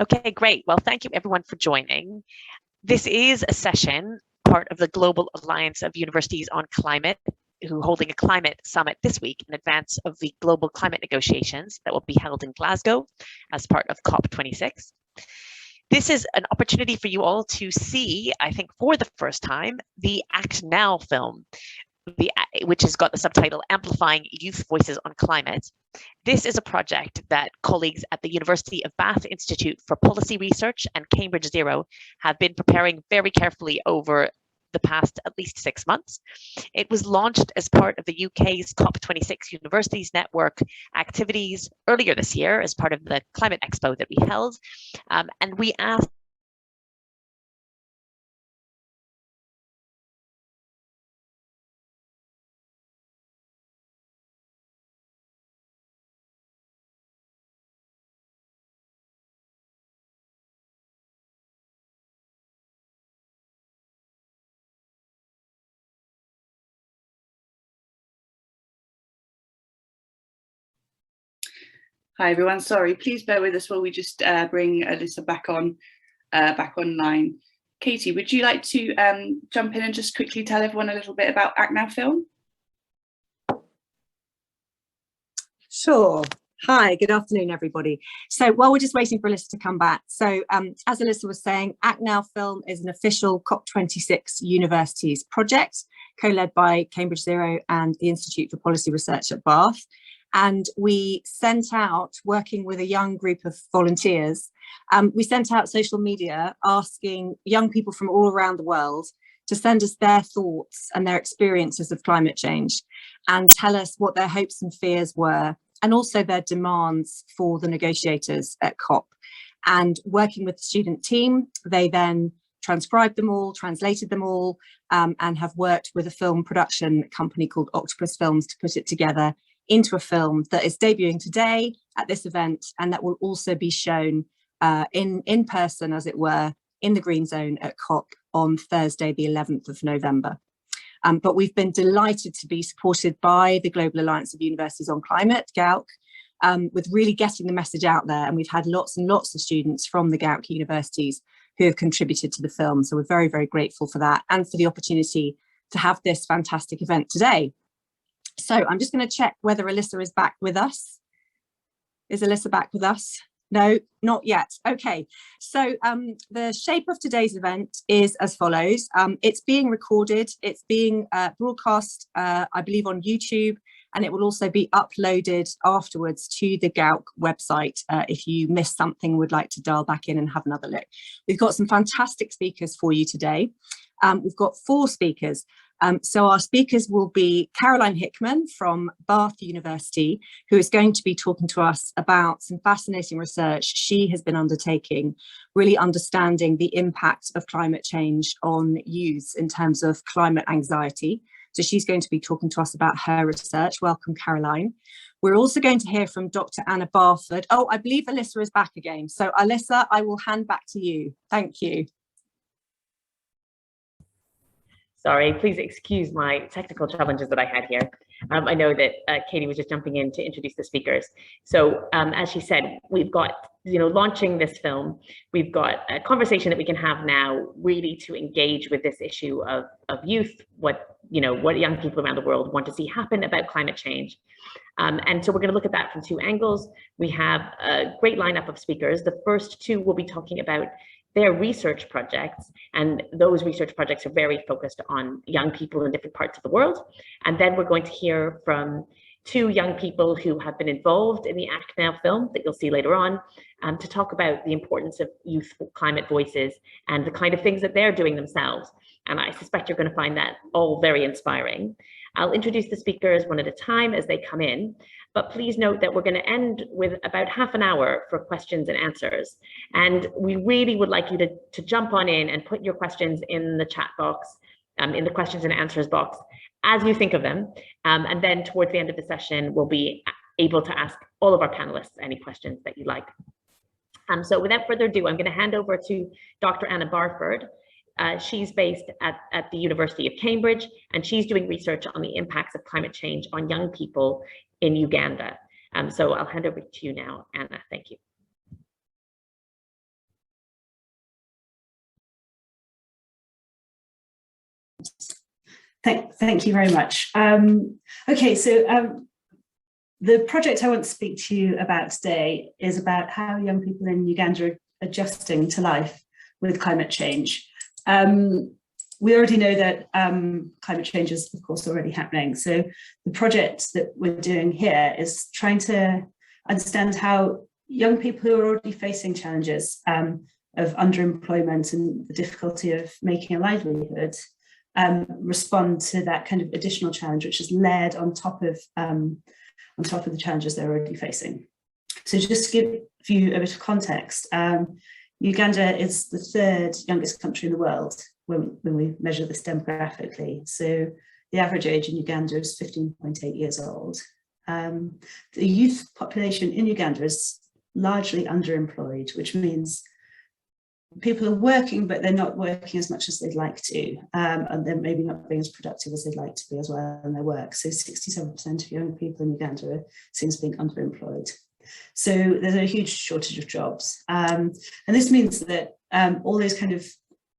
Okay, great. Well, thank you everyone for joining. This is a session, part of the Global Alliance of Universities on Climate, who are holding a climate summit this week in advance of the global climate negotiations that will be held in Glasgow as part of COP26. This is an opportunity for you all to see, I think for the first time, the Act Now film, which has got the subtitle Amplifying Youth Voices on Climate. This is a project that colleagues at the University of Bath Institute for Policy Research and Cambridge Zero have been preparing very carefully over the past at least 6 months. It was launched as part of the UK's COP26 Universities Network activities earlier this year as part of the Climate Expo that we held. And we asked Hi everyone, sorry, please bear with us while we just bring Alyssa back online. Katie, would you like to jump in and just quickly tell everyone a little bit about ActNowFilm? Sure. Hi, good afternoon, everybody. So while we're just waiting for Alyssa to come back, so as Alyssa was saying, ActNowFilm is an official COP26 Universities project, co-led by Cambridge Zero and the Institute for Policy Research at Bath. And we sent out, working with a young group of volunteers, we sent out social media asking young people from all around the world to send us their thoughts and their experiences of climate change and tell us what their hopes and fears were, and also their demands for the negotiators at COP. And working with the student team, they then transcribed them all, translated them all, and have worked with a film production company called Octopus Films to put it together into a film that is debuting today at this event, and that will also be shown in person, as it were, in the Green Zone at COP on Thursday, the 11th of November. But we've been delighted to be supported by the Global Alliance of Universities on Climate, GAUC, with really getting the message out there. And we've had lots and lots of students from the GAUC universities who have contributed to the film. So we're very, very grateful for that and for the opportunity to have this fantastic event today. So I'm just going to check whether Alyssa is back with us. Is Alyssa back with us? No, not yet. Okay, so the shape of today's event is as follows. It's being recorded, it's being broadcast, I believe, on YouTube, and it will also be uploaded afterwards to the GAUC website if you missed something, would like to dial back in and have another look. We've got some fantastic speakers for you today. We've got 4 speakers. So our speakers will be Caroline Hickman from Bath University, who is going to be talking to us about some fascinating research she has been undertaking, really understanding the impact of climate change on youths in terms of climate anxiety. So she's going to be talking to us about her research. Welcome, Caroline. We're also going to hear from Dr. Anna Barford. Oh, I believe Alyssa is back again. So Alyssa, I will hand back to you. Thank you. Sorry, please excuse my technical challenges that I had here. I know that Katie was just jumping in to introduce the speakers. So as she said, we've got, launching this film, we've got a conversation that we can have now really to engage with this issue of youth, what young people around the world want to see happen about climate change. And so we're going to look at that from 2 angles. We have a great lineup of speakers. The first 2 will be talking about their research projects, and those research projects are very focused on young people in different parts of the world. And then we're going to hear from 2 young people who have been involved in the Act Now film that you'll see later on, to talk about the importance of youth climate voices and the kind of things that they're doing themselves. And I suspect you're going to find that all very inspiring. I'll introduce the speakers one at a time as they come in, but please note that we're going to end with about half an hour for questions and answers. And we really would like you to jump on in and put your questions in the chat box, in the questions and answers box, as you think of them. And then towards the end of the session, we'll be able to ask all of our panelists any questions that you like. So without further ado, I'm going to hand over to Dr. Anna Barford. She's based at the University of Cambridge, and she's doing research on the impacts of climate change on young people in Uganda. So I'll hand over to you now, Anna. Thank you. Thank you very much. Okay, so the project I want to speak to you about today is about how young people in Uganda are adjusting to life with climate change. We already know that climate change is, of course, already happening. So the project that we're doing here is trying to understand how young people who are already facing challenges of underemployment and the difficulty of making a livelihood respond to that kind of additional challenge, which is layered on top of the challenges they're already facing. So just to give you a bit of context, Uganda is the third youngest country in the world when we measure this demographically. So the average age in Uganda is 15.8 years old. The youth population in Uganda is largely underemployed, which means people are working, but they're not working as much as they'd like to, and they're maybe not being as productive as they'd like to be as well in their work. So 67% of young people in Uganda are seen as being underemployed. So there's a huge shortage of jobs. And this means that all those kind of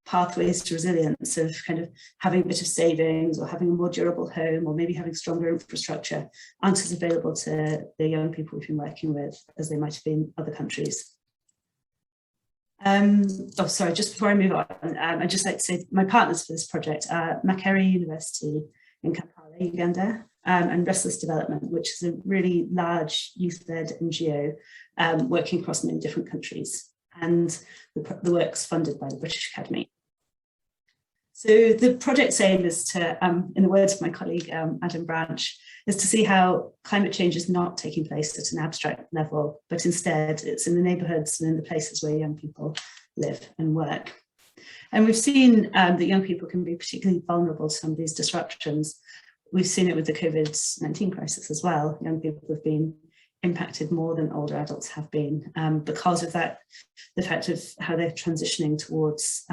pathways to resilience of kind of having a bit of savings or having a more durable home or maybe having stronger infrastructure aren't as available to the young people we've been working with as they might have been in other countries. Oh, sorry, just before I move on, I'd just like to say my partners for this project are Makerere University in Kampala, Uganda, and Restless Development, which is a really large youth-led NGO working across many different countries. And the work's funded by the British Academy. So the project's aim is to, in the words of my colleague Adam Branch, is to see how climate change is not taking place at an abstract level, but instead it's in the neighbourhoods and in the places where young people live and work. And we've seen that young people can be particularly vulnerable to some of these disruptions. We've seen it with the COVID-19 crisis as well. Young people have been impacted more than older adults have been because of that, the fact of how they're transitioning towards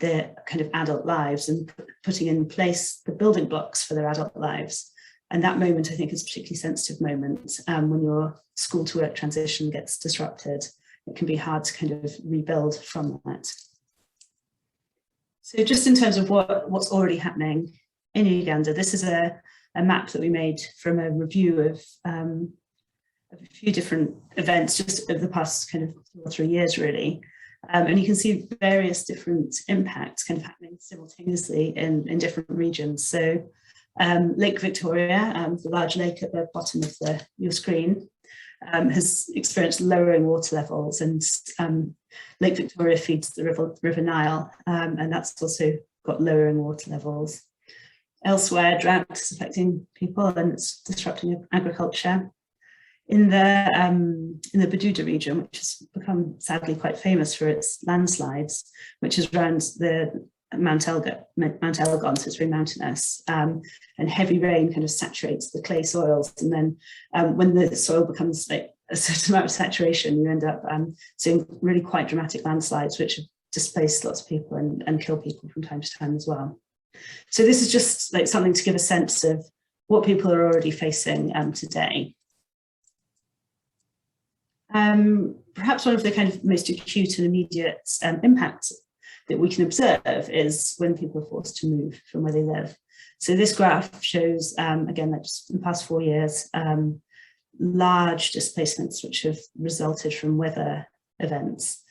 their kind of adult lives and putting in place the building blocks for their adult lives. And that moment, I think, is a particularly sensitive moment when your school to work transition gets disrupted. It can be hard to kind of rebuild from that. So just in terms of what's already happening in Uganda, this is a map that we made from a review of a few different events just over the past kind of 2 or 3 years, really. And you can see various different impacts kind of happening simultaneously in different regions. So Lake Victoria, the large lake at the bottom of your screen, has experienced lowering water levels, and Lake Victoria feeds the River Nile, and that's also got lowering water levels. Elsewhere, drought is affecting people and it's disrupting agriculture. In the Bududa region, which has become sadly quite famous for its landslides, which is around the Mount Elgon, so it's very mountainous, and heavy rain kind of saturates the clay soils, and then when the soil becomes like a certain amount of saturation, you end up seeing really quite dramatic landslides, which have displaced lots of people and kill people from time to time as well. So this is just like something to give a sense of what people are already facing today. Perhaps one of the kind of most acute and immediate impacts that we can observe is when people are forced to move from where they live. So this graph shows, again, like just in the past 4 years, large displacements which have resulted from weather events.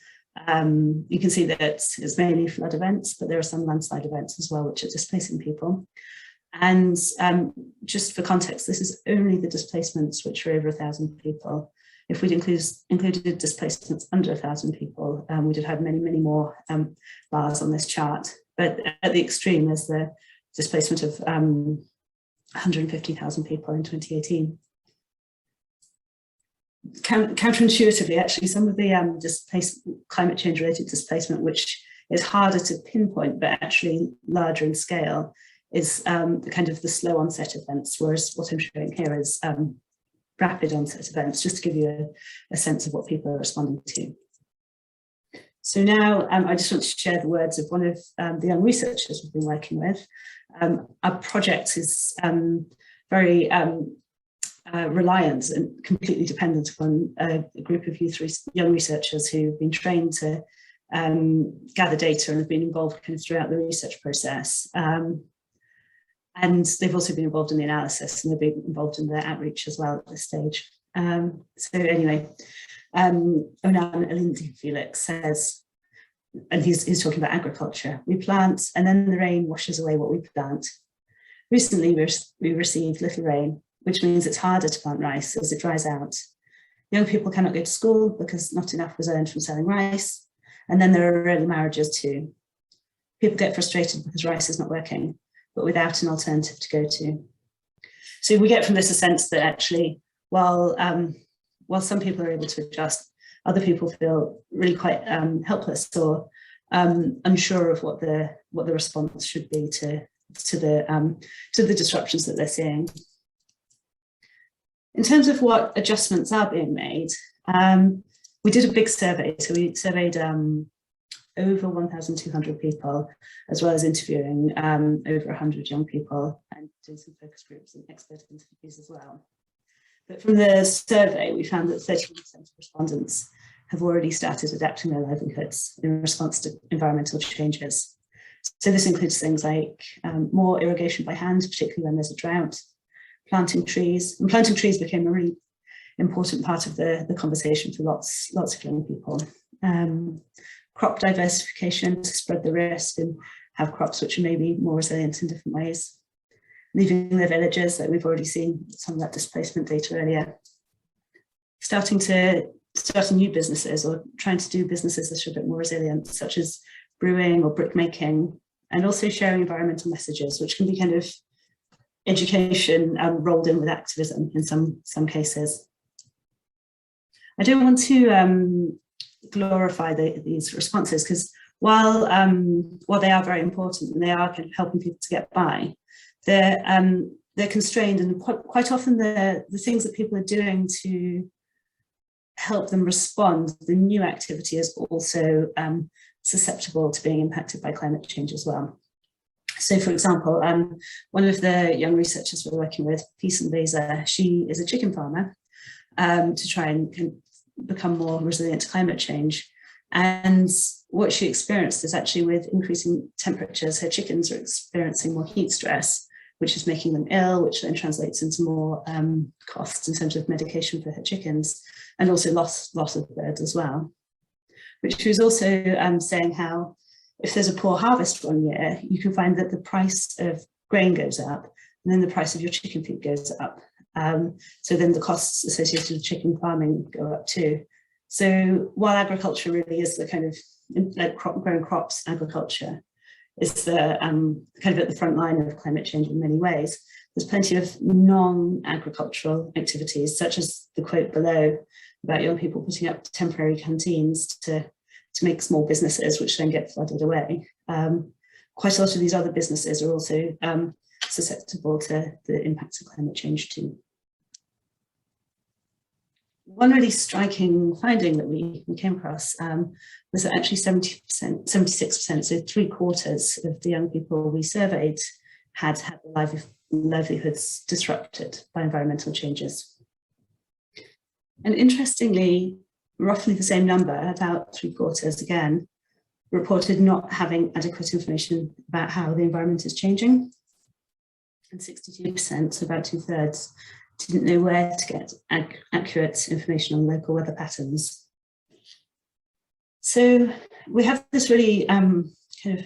You can see that it's mainly flood events, but there are some landslide events as well, which are displacing people. And just for context, this is only the displacements which are over 1,000 people. If we'd included displacements under 1,000 people, we'd have had many, many more bars on this chart. But at the extreme, there's the displacement of 150,000 people in 2018. Counterintuitively, actually, some of the climate change related displacement, which is harder to pinpoint, but actually larger in scale, is the kind of the slow onset events, whereas what I'm showing here is rapid onset events, just to give you a sense of what people are responding to. So now I just want to share the words of one of the young researchers we've been working with. Our project is very reliant and completely dependent upon a group of young researchers who've been trained to gather data and have been involved kind of throughout the research process. And they've also been involved in the analysis, and they've been involved in the outreach as well at this stage. So anyway, Onan Alinti Felix says, and he's talking about agriculture, we plant and then the rain washes away what we plant. Recently we received little rain, which means it's harder to plant rice as it dries out. Young people cannot go to school because not enough was earned from selling rice. And then there are early marriages too. People get frustrated because rice is not working, but without an alternative to go to. So we get from this a sense that actually, while some people are able to adjust, other people feel really quite helpless or unsure of what the response should be to the disruptions that they're seeing. In terms of what adjustments are being made, we did a big survey. So we surveyed over 1,200 people, as well as interviewing over 100 young people and doing some focus groups and expert interviews as well. But from the survey, we found that 31% of respondents have already started adapting their livelihoods in response to environmental changes. So this includes things like more irrigation by hand, particularly when there's a drought, planting trees. And planting trees became a really important part of the conversation for lots of young people. Crop diversification to spread the risk and have crops which are maybe more resilient in different ways. Leaving their villages, that we've already seen some of that displacement data earlier. Starting new businesses or trying to do businesses that are a bit more resilient, such as brewing or brick making, and also sharing environmental messages, which can be kind of education rolled in with activism in some cases. I don't want to glorify these responses, because while they are very important and they are kind of helping people to get by, they're constrained, and quite often the things that people are doing to help them respond, the new activity is also susceptible to being impacted by climate change as well. So for example, one of the young researchers we're working with, Peace and Beza, she is a chicken farmer to try and become more resilient to climate change. And what she experienced is actually with increasing temperatures, her chickens are experiencing more heat stress, which is making them ill, which then translates into more costs in terms of medication for her chickens, and also loss of birds as well. Which she was also saying how if there's a poor harvest one year, you can find that the price of grain goes up, and then the price of your chicken feed goes up. So then the costs associated with chicken farming go up too. So while agriculture really is the kind of like growing crops, agriculture is the kind of at the front line of climate change in many ways. There's plenty of non-agricultural activities, such as the quote below about young people putting up temporary canteens to make small businesses, which then get flooded away. Quite a lot of these other businesses are also susceptible to the impacts of climate change too. One really striking finding that we came across was that actually 70%, 76%, so 3/4 of the young people we surveyed had their livelihoods disrupted by environmental changes. And interestingly, roughly the same number, about 3/4 again, reported not having adequate information about how the environment is changing. And 62%, so about 2/3, didn't know where to get accurate information on local weather patterns. So we have this really kind of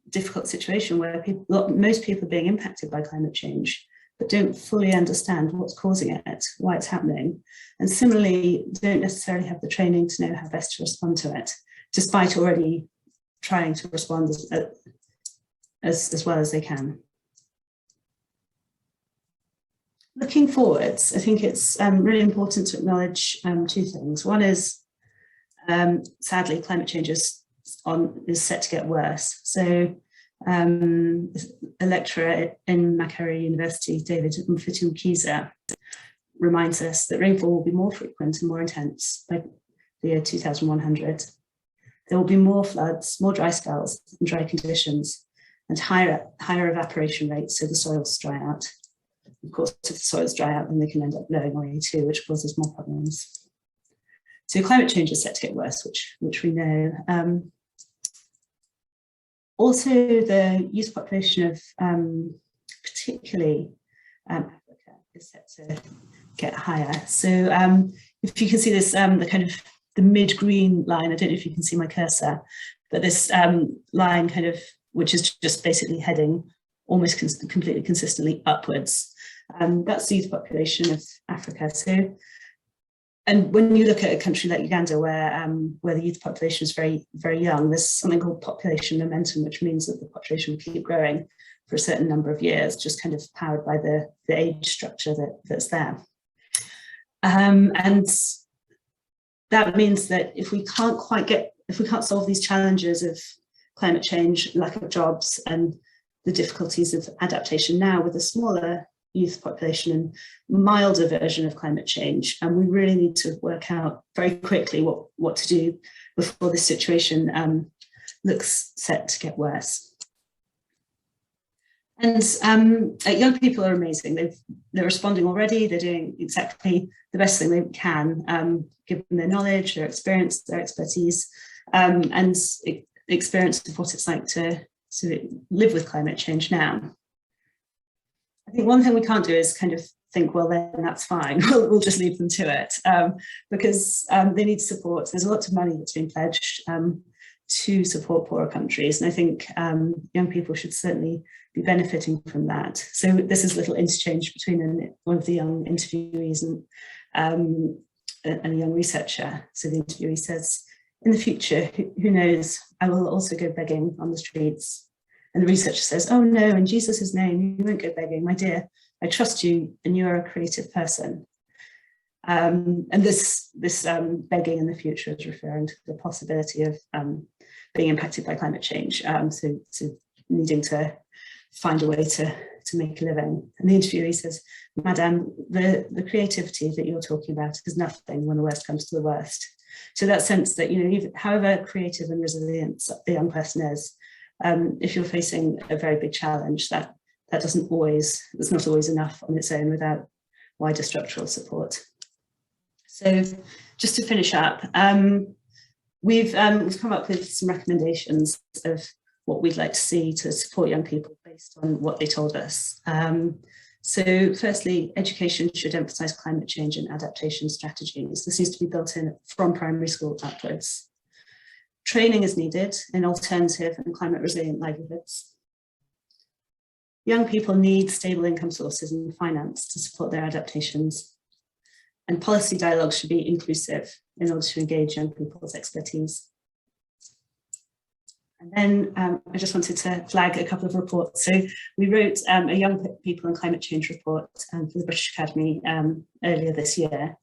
difficult situation where most people are being impacted by climate change, but don't fully understand what's causing it, why it's happening, and similarly don't necessarily have the training to know how best to respond to it, despite already trying to respond as well as they can. Looking forwards, I think it's really important to acknowledge two things. One is, sadly, climate change is set to get worse. So a lecturer in Makerere University, David Mfutumukiza, reminds us that rainfall will be more frequent and more intense by the year 2100. There will be more floods, more dry spells and dry conditions, and higher evaporation rates, so the soils dry out. Of course, if the soils dry out, then they can end up blowing away too, which causes more problems. So climate change is set to get worse, which we know. Also, the youth population of particularly Africa is set to get higher. So if you can see this, the kind of the mid-green line, I don't know if you can see my cursor, but this line kind of, which is just basically heading almost completely consistently upwards. That's the youth population of Africa. So, and when you look at a country like Uganda, where the youth population is very, very young, there's something called population momentum, which means that the population will keep growing for a certain number of years, just kind of powered by the age structure that's there. And that means that if we can't solve these challenges of climate change, lack of jobs, and the difficulties of adaptation now with a smaller youth population and milder version of climate change, and we really need to work out very quickly what to do before this situation looks set to get worse. And young people are amazing. They're responding already. They're doing exactly the best thing they can, given their knowledge, their experience, their expertise, and experience of what it's like to live with climate change now. I think one thing we can't do is kind of think, well, then that's fine. We'll just leave them to it, because they need support. There's a lot of money that's been pledged to support poorer countries, and I think young people should certainly be benefiting from that. So this is a little interchange between one of the young interviewees and a young researcher. So the interviewee says, "In the future, who knows, I will also go begging on the streets." And the researcher says, "Oh no, in Jesus' name, you won't go begging, my dear. I trust you and you are a creative person." And this begging in the future is referring to the possibility of being impacted by climate change, so needing to find a way to make a living. And the interviewee says, "Madame, the creativity that you're talking about is nothing when the worst comes to the worst." So that sense that, you know, even, however creative and resilient the young person is, if you're facing a very big challenge, that's not always enough on its own without wider structural support. So just to finish up, we've come up with some recommendations of what we'd like to see to support young people based on what they told us. So firstly, education should emphasize climate change and adaptation strategies. This needs to be built in from primary school upwards. Training is needed in alternative and climate resilient livelihoods. Young people need stable income sources and finance to support their adaptations. And policy dialogue should be inclusive in order to engage young people's expertise. And then I just wanted to flag a couple of reports. So we wrote a Young People and Climate Change report for the British Academy earlier this year.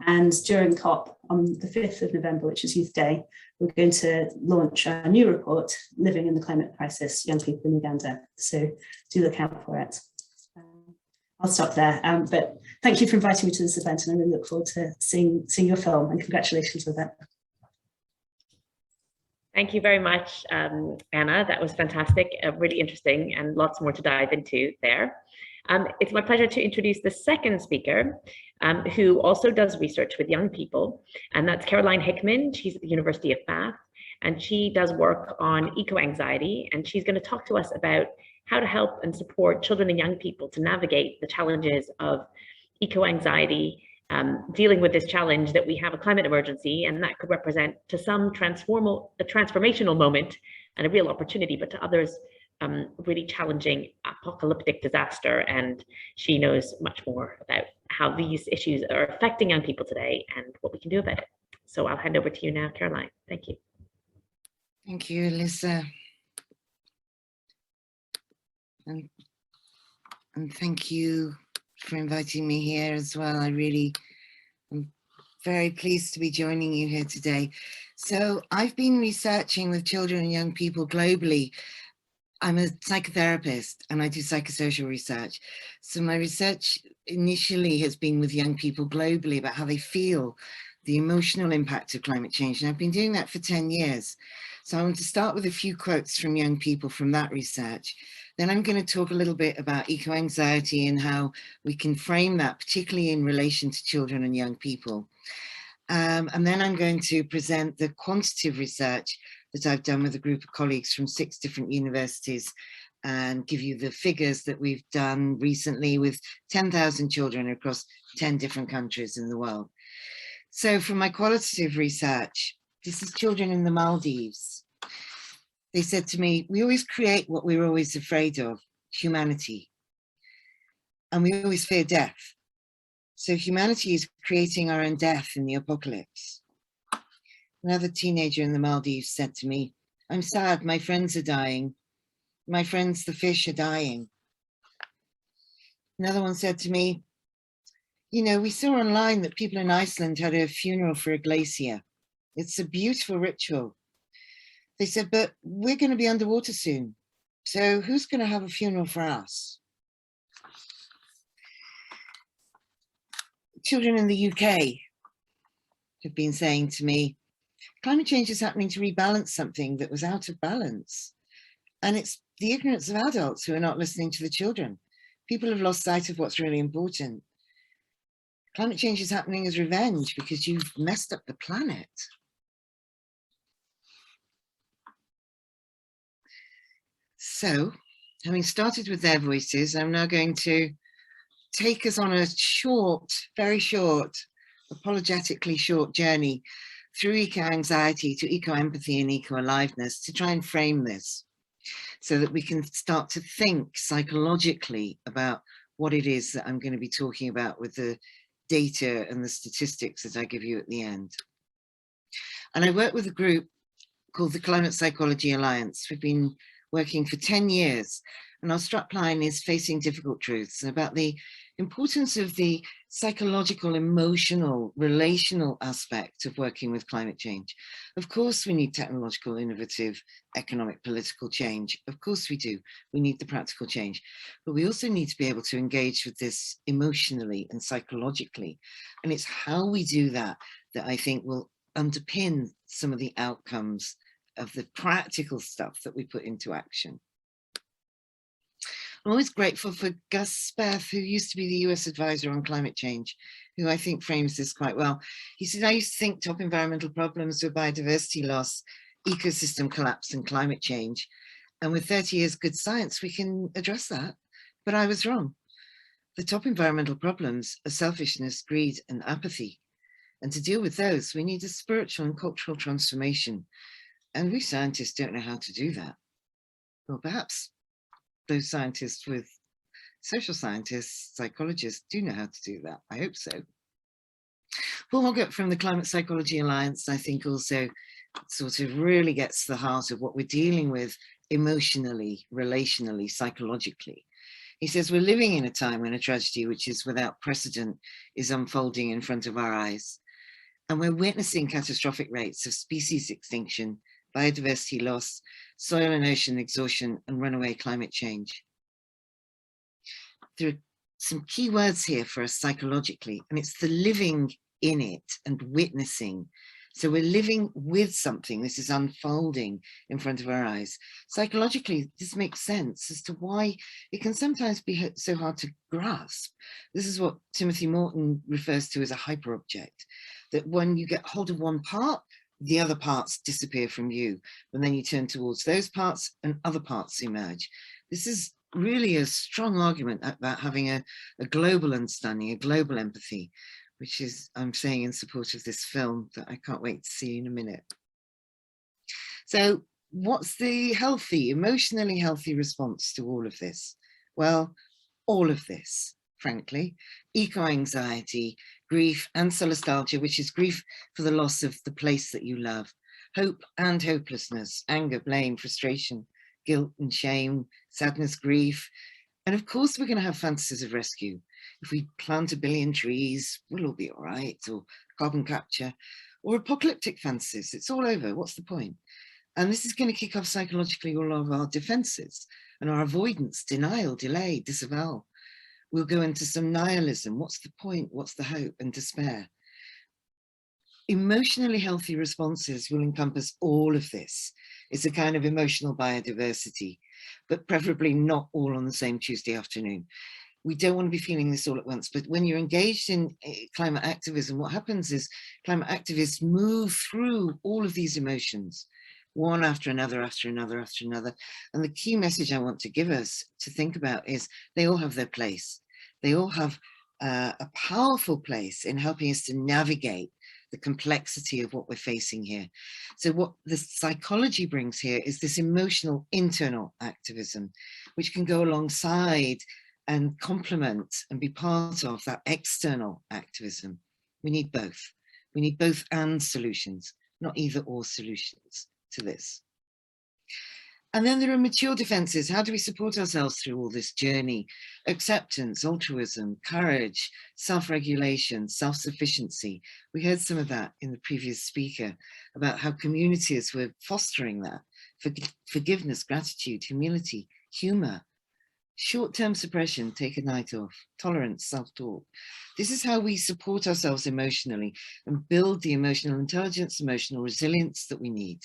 And during COP on the 5th of November, which is Youth Day, we're going to launch a new report, Living in the Climate Crisis, Young People in Uganda. So do look out for it. I'll stop there, but thank you for inviting me to this event, and I really look forward to seeing your film, and congratulations with it. Thank you very much, Anna. That was fantastic, really interesting, and lots more to dive into there. It's my pleasure to introduce the second speaker, who also does research with young people, and that's Caroline Hickman. She's at the University of Bath, and she does work on eco-anxiety, and she's going to talk to us about how to help and support children and young people to navigate the challenges of eco-anxiety, dealing with this challenge that we have a climate emergency, and that could represent to some a transformational moment and a real opportunity, but to others, really challenging apocalyptic disaster. And she knows much more about how these issues are affecting young people today and what we can do about it. So I'll hand over to you now, Caroline. Thank you. Thank you, Alyssa. And thank you for inviting me here as well. I'm very pleased to be joining you here today. So I've been researching with children and young people globally. I'm a psychotherapist and I do psychosocial research. So my research initially has been with young people globally about how they feel the emotional impact of climate change. And I've been doing that for 10 years. So I want to start with a few quotes from young people from that research. Then I'm going to talk a little bit about eco-anxiety and how we can frame that, particularly in relation to children and young people. And then I'm going to present the quantitative research that I've done with a group of colleagues from 6 different universities and give you the figures that we've done recently with 10,000 children across 10 different countries in the world. So from my qualitative research, this is children in the Maldives. They said to me, we always create what we're always afraid of, humanity. And we always fear death. So humanity is creating our own death in the apocalypse. Another teenager in the Maldives said to me, I'm sad, my friends are dying. My friends, the fish, are dying. Another one said to me, you know, we saw online that people in Iceland had a funeral for a glacier. It's a beautiful ritual. They said, but we're going to be underwater soon. So who's going to have a funeral for us? Children in the UK have been saying to me, climate change is happening to rebalance something that was out of balance. And it's the ignorance of adults who are not listening to the children. People have lost sight of what's really important. Climate change is happening as revenge because you've messed up the planet. So, having started with their voices, I'm now going to take us on a short, very short, apologetically short journey through eco-anxiety to eco-empathy and eco-aliveness to try and frame this so that we can start to think psychologically about what it is that I'm going to be talking about with the data and the statistics that I give you at the end. And I work with a group called the Climate Psychology Alliance. We've been working for 10 years, and our strapline is facing difficult truths about the importance of the psychological, emotional, relational aspect of working with climate change. Of course, we need technological, innovative, economic, political change. Of course we do. We need the practical change. But we also need to be able to engage with this emotionally and psychologically. And it's how we do that that I think will underpin some of the outcomes of the practical stuff that we put into action. I'm always grateful for Gus Speth, who used to be the US advisor on climate change, who I think frames this quite well. He said, I used to think top environmental problems were biodiversity loss, ecosystem collapse and climate change. And with 30 years good science, we can address that. But I was wrong. The top environmental problems are selfishness, greed and apathy. And to deal with those, we need a spiritual and cultural transformation. And we scientists don't know how to do that. Well, perhaps those scientists with social scientists, psychologists do know how to do that. I hope so. Paul Hoggart from the Climate Psychology Alliance, I think also sort of really gets to the heart of what we're dealing with emotionally, relationally, psychologically. He says we're living in a time when a tragedy which is without precedent is unfolding in front of our eyes. And we're witnessing catastrophic rates of species extinction, biodiversity loss, soil and ocean exhaustion, and runaway climate change. There are some key words here for us psychologically, and it's the living in it and witnessing. So we're living with something. This is unfolding in front of our eyes. Psychologically, this makes sense as to why it can sometimes be so hard to grasp. This is what Timothy Morton refers to as a hyperobject, that when you get hold of one part, the other parts disappear from you. And then you turn towards those parts and other parts emerge. This is really a strong argument about having a global understanding, a global empathy, which is, I'm saying, in support of this film that I can't wait to see in a minute. So what's the healthy, emotionally healthy response to all of this? Well, all of this, frankly, eco-anxiety, grief and solastalgia, which is grief for the loss of the place that you love, hope and hopelessness, anger, blame, frustration, guilt and shame, sadness, grief. And of course, we're going to have fantasies of rescue. If we plant 1 billion trees, we'll all be all right, or carbon capture, or apocalyptic fantasies. It's all over. What's the point? And this is going to kick off psychologically all of our defenses and our avoidance, denial, delay, disavowal. We'll go into some nihilism. What's the point? What's the hope? And despair. Emotionally healthy responses will encompass all of this. It's a kind of emotional biodiversity, but preferably not all on the same Tuesday afternoon. We don't want to be feeling this all at once, but when you're engaged in climate activism, what happens is climate activists move through all of these emotions, one after another, after another, after another. And the key message I want to give us to think about is they all have their place. They all have a powerful place in helping us to navigate the complexity of what we're facing here. So what the psychology brings here is this emotional internal activism, which can go alongside and complement and be part of that external activism. We need both. We need both and solutions, not either or solutions to this. And then there are mature defenses. How do we support ourselves through all this journey? Acceptance, altruism, courage, self-regulation, self-sufficiency. We heard some of that in the previous speaker about how communities were fostering that. Forgiveness, gratitude, humility, humor, short-term suppression, take a night off, tolerance, self-talk. This is how we support ourselves emotionally and build the emotional intelligence, emotional resilience that we need.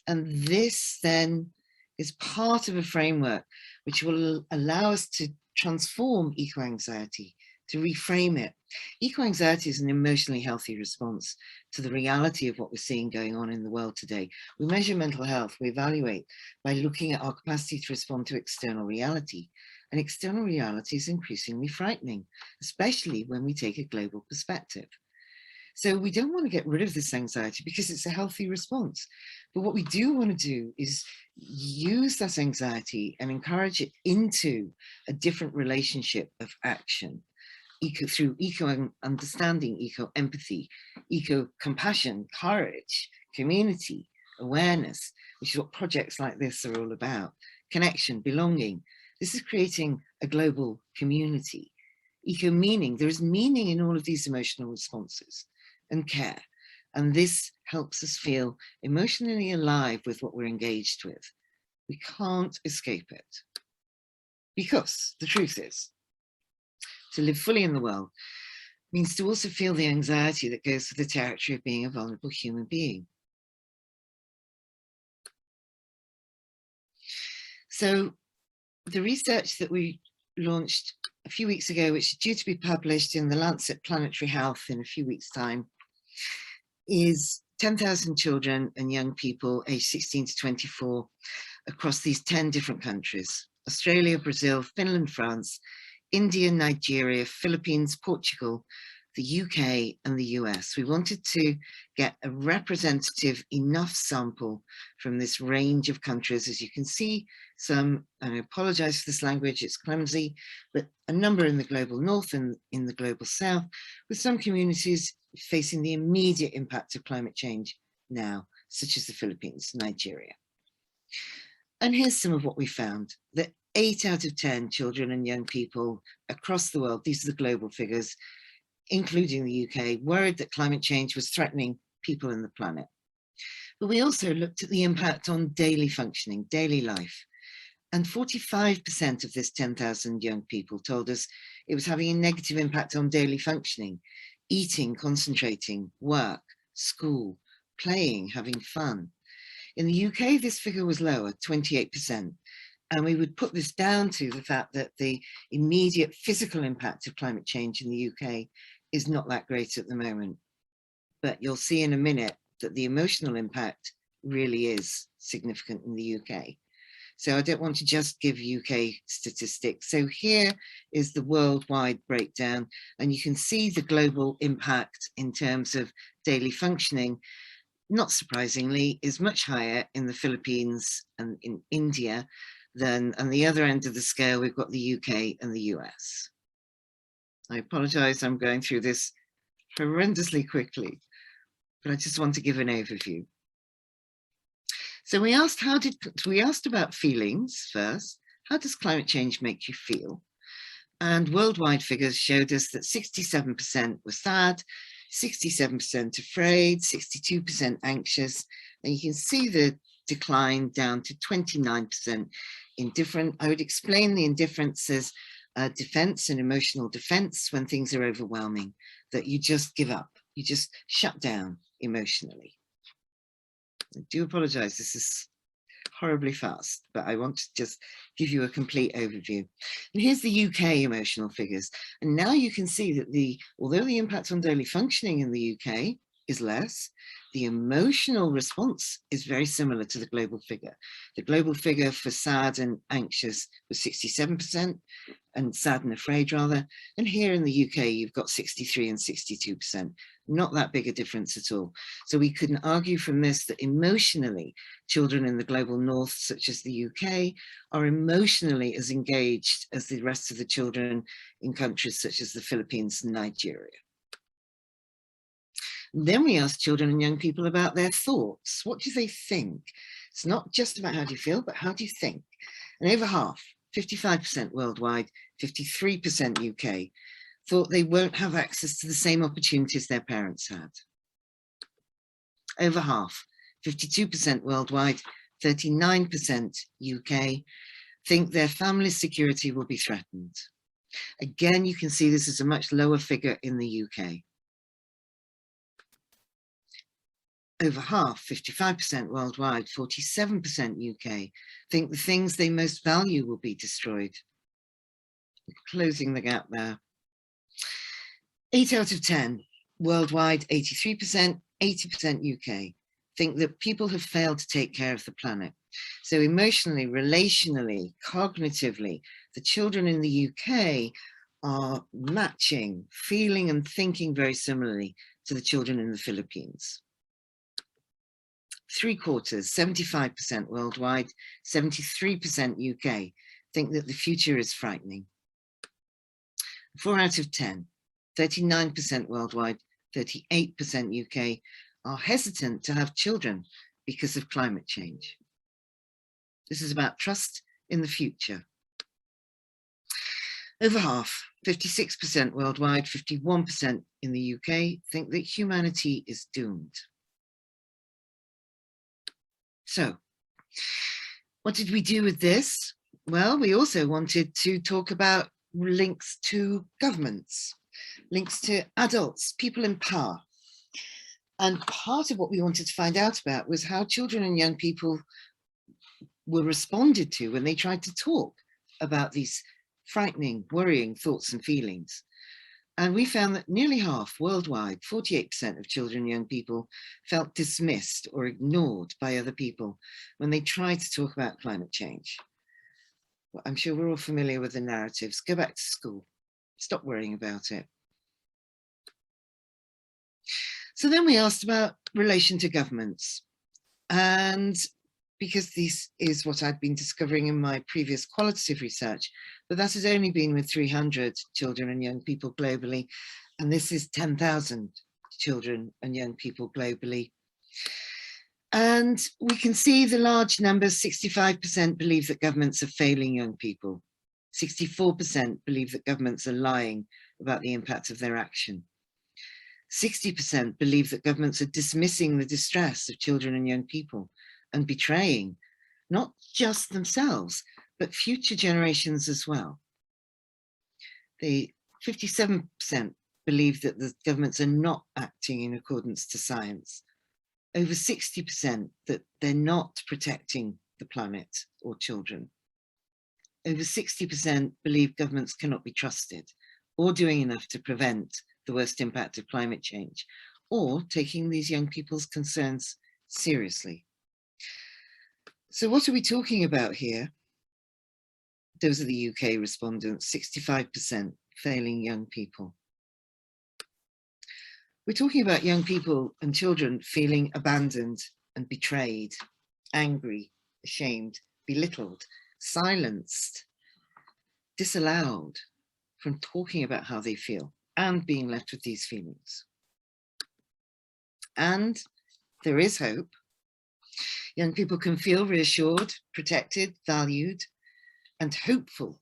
And this then is part of a framework which will allow us to transform eco-anxiety, to reframe it. Eco-anxiety is an emotionally healthy response to the reality of what we're seeing going on in the world today. We measure mental health, we evaluate by looking at our capacity to respond to external reality. And external reality is increasingly frightening, especially when we take a global perspective. So we don't want to get rid of this anxiety because it's a healthy response. But what we do want to do is use that anxiety and encourage it into a different relationship of action, through eco-understanding, eco-empathy, eco-compassion, courage, community, awareness, which is what projects like this are all about, connection, belonging. This is creating a global community. Eco-meaning, there is meaning in all of these emotional responses and care. And this helps us feel emotionally alive with what we're engaged with. We can't escape it. Because the truth is, to live fully in the world means to also feel the anxiety that goes with the territory of being a vulnerable human being. So the research that we launched a few weeks ago, which is due to be published in the Lancet Planetary Health in a few weeks' time, is 10,000 children and young people aged 16 to 24 across these 10 different countries: Australia, Brazil, Finland, France, India, Nigeria, Philippines, Portugal, the UK and the US. We wanted to get a representative enough sample from this range of countries. As you can see, some, and I apologize for this language, it's clumsy, but a number in the global north and in the global south, with some communities facing the immediate impact of climate change now, such as the Philippines, Nigeria. And here's some of what we found, that 8 out of 10 children and young people across the world, these are the global figures, including the UK, worried that climate change was threatening people and the planet. But we also looked at the impact on daily functioning, daily life. And 45% of this 10,000 young people told us it was having a negative impact on daily functioning, eating, concentrating, work, school, playing, having fun. In the UK, this figure was lower, 28%. And we would put this down to the fact that the immediate physical impact of climate change in the UK is not that great at the moment. But you'll see in a minute that the emotional impact really is significant in the UK. So I don't want to just give UK statistics. So here is the worldwide breakdown, and you can see the global impact in terms of daily functioning, not surprisingly, is much higher in the Philippines and in India than on the other end of the scale. We've got the UK and the US. I apologize, I'm going through this horrendously quickly, but I just want to give an overview. So we asked about feelings first. How does climate change make you feel? And worldwide figures showed us that 67% were sad, 67% afraid, 62% anxious, and you can see the decline down to 29% indifferent. I would explain the indifference as defense and emotional defense when things are overwhelming, that you just give up, you just shut down emotionally. I do apologize, this is horribly fast, but I want to just give you a complete overview. And here's the UK emotional figures. And now you can see that although the impact on daily functioning in the UK is less, the emotional response is very similar to the global figure. The global figure for sad and anxious was 67%, and sad and afraid rather. And here in the UK, you've got 63 and 62%. Not that big a difference at all. So we couldn't argue from this that emotionally, children in the global north, such as the UK, are emotionally as engaged as the rest of the children in countries such as the Philippines and Nigeria. And then we asked children and young people about their thoughts. What do they think? It's not just about how do you feel, but how do you think? And over half, 55% worldwide, 53% UK, thought they won't have access to the same opportunities their parents had. Over half, 52% worldwide, 39% UK, think their family's security will be threatened. Again, you can see this is a much lower figure in the UK. Over half, 55% worldwide, 47% UK, think the things they most value will be destroyed. Closing the gap there. 8 out of 10, worldwide, 83%, 80% UK, think that people have failed to take care of the planet. So emotionally, relationally, cognitively, the children in the UK are matching, feeling and thinking very similarly to the children in the Philippines. 3/4, 75% worldwide, 73% UK, think that the future is frightening. 4 out of 10, 39% worldwide, 38% UK, are hesitant to have children because of climate change. This is about trust in the future. Over half, 56% worldwide, 51% in the UK, think that humanity is doomed. So, what did we do with this? Well, we also wanted to talk about links to governments, links to adults, people in power. And part of what we wanted to find out about was how children and young people were responded to when they tried to talk about these frightening, worrying thoughts and feelings. And we found that nearly half worldwide, 48% of children and young people, felt dismissed or ignored by other people when they tried to talk about climate change. Well, I'm sure we're all familiar with the narratives. Go back to school. Stop worrying about it. So then we asked about relation to governments. And because this is what I'd been discovering in my previous qualitative research, but that has only been with 300 children and young people globally. And this is 10,000 children and young people globally. And we can see the large numbers. 65% believe that governments are failing young people. 64% believe that governments are lying about the impact of their action. 60% believe that governments are dismissing the distress of children and young people and betraying not just themselves, but future generations as well. 57% believe that the governments are not acting in accordance to science. Over 60% that they're not protecting the planet or children. Over 60% believe governments cannot be trusted or doing enough to prevent the worst impact of climate change or taking these young people's concerns seriously. So what are we talking about here? Those are the UK respondents, 65% failing young people. We're talking about young people and children feeling abandoned and betrayed, angry, ashamed, belittled, silenced, disallowed from talking about how they feel and being left with these feelings. And there is hope. Young people can feel reassured, protected, valued, and hopeful.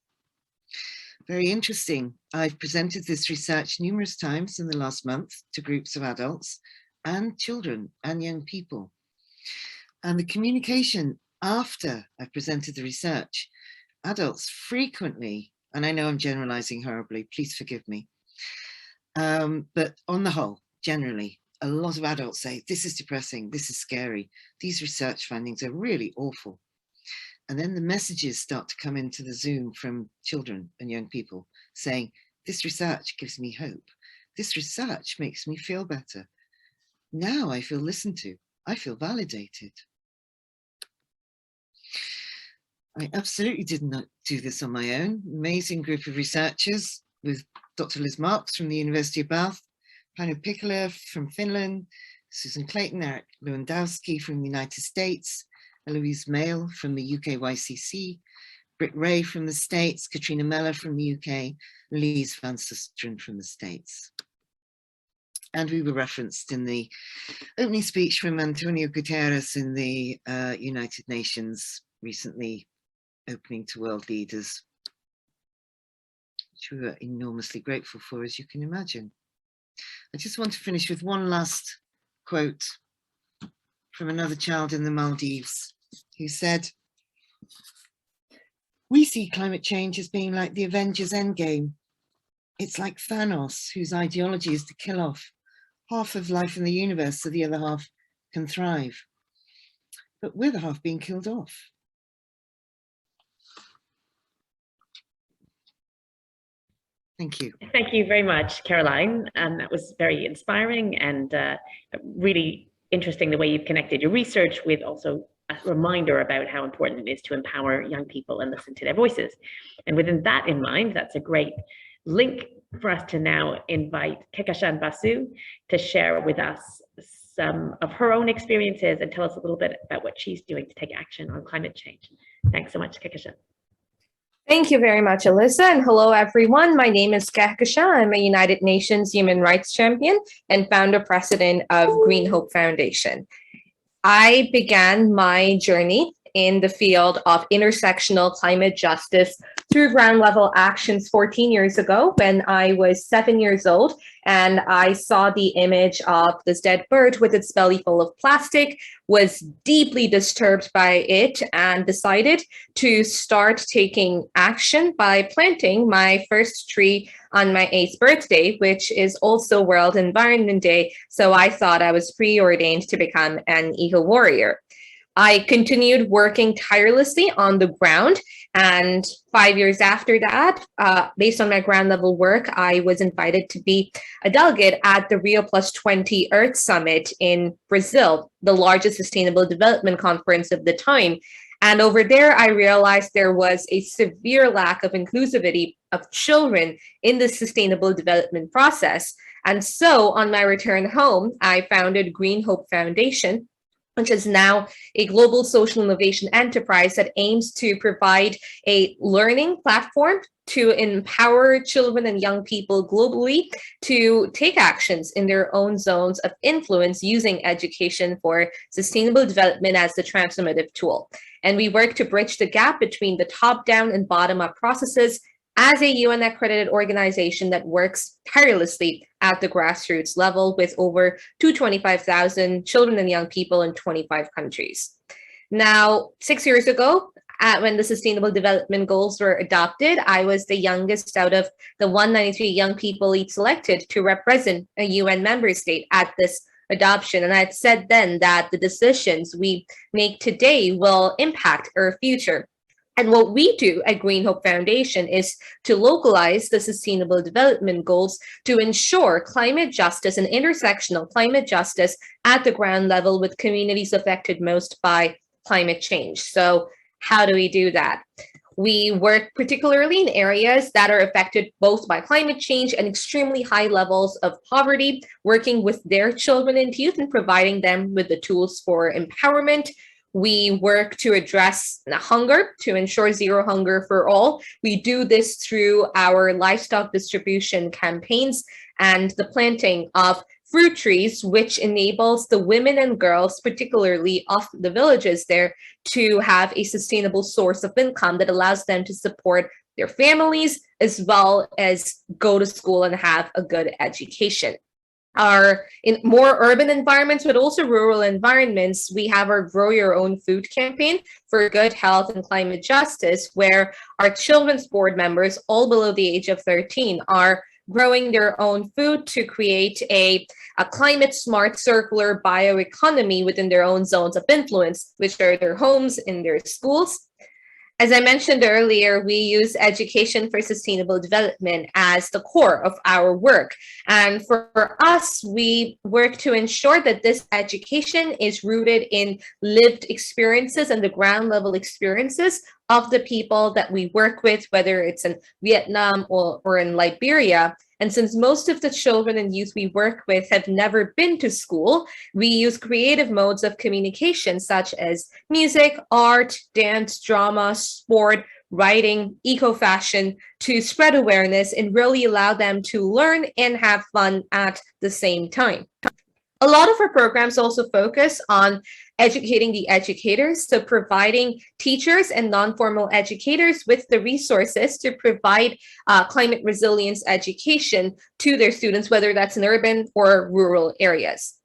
Very interesting. I've presented this research numerous times in the last month to groups of adults and children and young people. And the communication after I've presented the research, adults frequently, and I know I'm generalizing horribly, please forgive me, but on the whole, generally, a lot of adults say, this is depressing, this is scary, these research findings are really awful. And then the messages start to come into the Zoom from children and young people saying, this research gives me hope. This research makes me feel better. Now I feel listened to. I feel validated. I absolutely did not do this on my own. Amazing group of researchers with Dr. Liz Marks from the University of Bath, Paino Piccola from Finland, Susan Clayton, Eric Lewandowski from the United States, Eloise Mail from the UK YCC, Britt Ray from the States, Katrina Meller from the UK, Lise van Susteren from the States. And we were referenced in the opening speech from Antonio Guterres in the United Nations recently, opening to world leaders, which we were enormously grateful for, as you can imagine. I just want to finish with one last quote from another child in the Maldives who said, "We see climate change as being like the Avengers Endgame. It's like Thanos, whose ideology is to kill off half of life in the universe so the other half can thrive. But we're the half being killed off." Thank you. Thank you very much, Caroline. That was very inspiring and really interesting the way you've connected your research with also a reminder about how important it is to empower young people and listen to their voices. And within that in mind, that's a great link for us to now invite Kekashan Basu to share with us some of her own experiences and tell us a little bit about what she's doing to take action on climate change. Thanks so much, Kekashan. Thank you very much, Alyssa, and hello, everyone. My name is Kekashan. I'm a United Nations Human Rights Champion and founder president of Green Hope Foundation. I began my journey in the field of intersectional climate justice through ground level actions 14 years ago when I was 7 years old, and I saw the image of this dead bird with its belly full of plastic, was deeply disturbed by it, and decided to start taking action by planting my first tree on my 8th birthday, which is also World Environment Day. So I thought I was preordained to become an eco-warrior. I continued working tirelessly on the ground, and 5 years after that, based on my ground level work, I was invited to be a delegate at the Rio Plus 20 Earth Summit in Brazil, the largest sustainable development conference of the time. And over there, I realized there was a severe lack of inclusivity of children in the sustainable development process. And so on my return home, I founded Green Hope Foundation, which is now a global social innovation enterprise that aims to provide a learning platform to empower children and young people globally to take actions in their own zones of influence using education for sustainable development as the transformative tool. And we work to bridge the gap between the top-down and bottom-up processes as a UN-accredited organization that works tirelessly at the grassroots level with over 225,000 children and young people in 25 countries. Now, 6 years ago, when the Sustainable Development Goals were adopted, I was the youngest out of the 193 young people each selected to represent a UN member state at this adoption. And I had said then that the decisions we make today will impact our future. And what we do at Green Hope Foundation is to localize the Sustainable Development Goals to ensure climate justice and intersectional climate justice at the ground level with communities affected most by climate change. So how do we do that? We work particularly in areas that are affected both by climate change and extremely high levels of poverty, working with their children and youth and providing them with the tools for empowerment. We work to address hunger, to ensure zero hunger for all. We do this through our livestock distribution campaigns and the planting of fruit trees, which enables the women and girls, particularly of the villages there, to have a sustainable source of income that allows them to support their families, as well as go to school and have a good education. In more urban environments, but also rural environments, we have our Grow Your Own Food campaign for good health and climate justice, where our children's board members, all below the age of 13, are growing their own food to create a climate smart circular bioeconomy within their own zones of influence, which are their homes and their schools. As I mentioned earlier, we use education for sustainable development as the core of our work. And for us, we work to ensure that this education is rooted in lived experiences and the ground level experiences of the people that we work with, whether it's in Vietnam or in Liberia. And since most of the children and youth we work with have never been to school, we use creative modes of communication such as music, art, dance, drama, sport, writing, eco-fashion to spread awareness and really allow them to learn and have fun at the same time. A lot of our programs also focus on educating the educators, so providing teachers and non-formal educators with the resources to provide climate resilience education to their students, whether that's in urban or rural areas.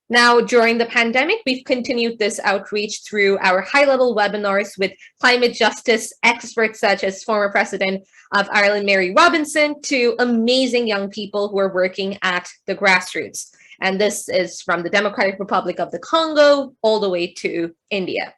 Now, during the pandemic, we've continued this outreach through our high-level webinars with climate justice experts such as former President of Ireland, Mary Robinson, to amazing young people who are working at the grassroots. And this is from the Democratic Republic of the Congo all the way to India.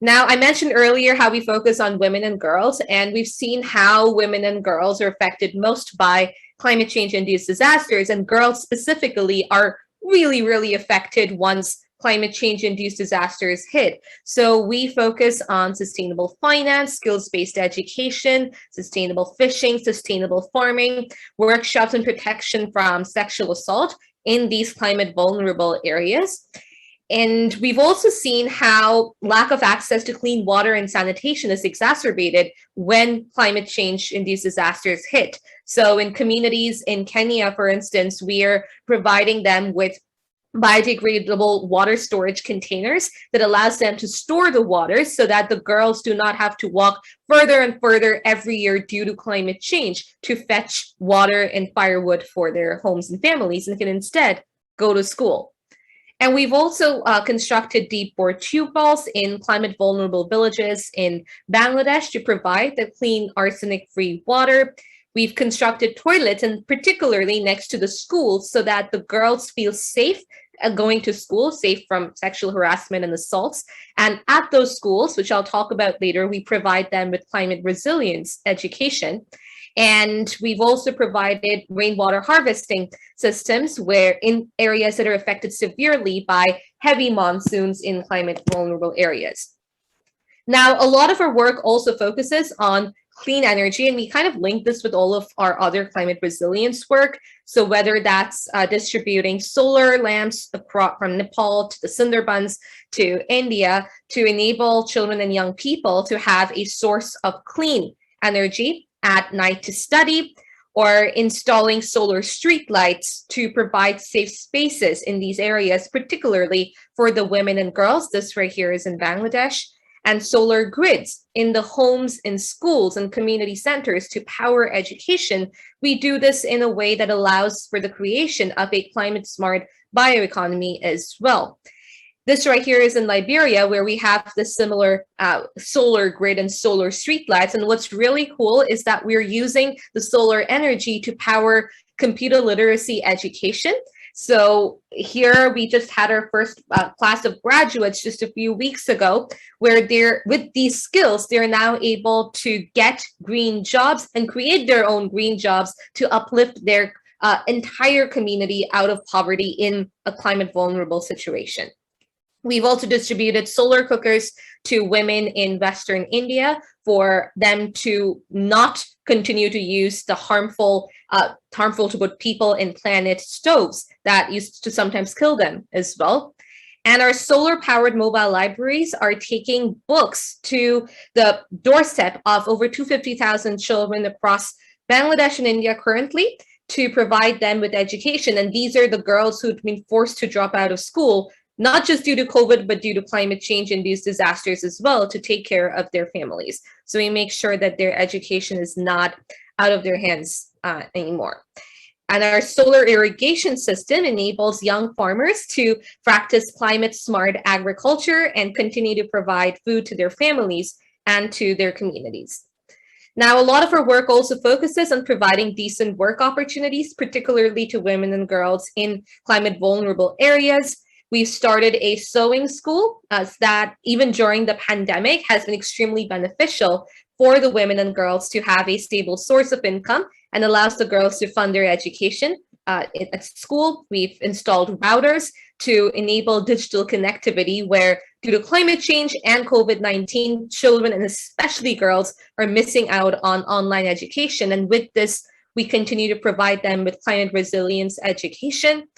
Now, I mentioned earlier how we focus on women and girls, and we've seen how women and girls are affected most by climate change-induced disasters, and girls specifically are really affected once climate change-induced disasters hit. So we focus on sustainable finance, skills-based education, sustainable fishing, sustainable farming, workshops and protection from sexual assault in these climate vulnerable areas. And we've also seen how lack of access to clean water and sanitation is exacerbated when climate change-induced disasters hit. So in communities in Kenya, for instance, we are providing them with biodegradable water storage containers that allows them to store the water so that the girls do not have to walk further and further every year due to climate change to fetch water and firewood for their homes and families, and can instead go to school. And we've also constructed deep bore tube wells in climate vulnerable villages in Bangladesh to provide the clean arsenic-free water. We've constructed toilets, and particularly next to the schools, so that the girls feel safe going to school, safe from sexual harassment and assaults. And at those schools, which I'll talk about later, we provide them with climate resilience education. And we've also provided rainwater harvesting systems where in areas that are affected severely by heavy monsoons in climate vulnerable areas. Now, a lot of our work also focuses on clean energy, and we kind of link this with all of our other climate resilience work. So whether that's distributing solar lamps across from Nepal to the Sundarbans to India to enable children and young people to have a source of clean energy at night to study, or installing solar street lights to provide safe spaces in these areas, particularly for the women and girls. This right here is in Bangladesh. And solar grids in the homes and schools and community centers to power education. We do this in a way that allows for the creation of a climate smart bioeconomy as well. This right here is in Liberia, where we have the similar solar grid and solar streetlights. And what's really cool is that we're using the solar energy to power computer literacy education. So here we just had our first class of graduates just a few weeks ago, where they're with these skills, they're now able to get green jobs and create their own green jobs to uplift their entire community out of poverty in a climate vulnerable situation. We've also distributed solar cookers to women in Western India for them to not continue to use the harmful to both people and planet stoves that used to sometimes kill them as well. And our solar-powered mobile libraries are taking books to the doorstep of over 250,000 children across Bangladesh and India currently to provide them with education. And these are the girls who've been forced to drop out of school, not just due to COVID, but due to climate change and these disasters as well, to take care of their families. So we make sure that their education is not out of their hands anymore. And our solar irrigation system enables young farmers to practice climate smart agriculture and continue to provide food to their families and to their communities. Now, a lot of our work also focuses on providing decent work opportunities, particularly to women and girls in climate vulnerable areas. We've started a sewing school that even during the pandemic has been extremely beneficial for the women and girls to have a stable source of income and allows the girls to fund their education at school. We've installed routers to enable digital connectivity where, due to climate change and COVID-19, children and especially girls are missing out on online education. And with this, we continue to provide them with climate resilience education.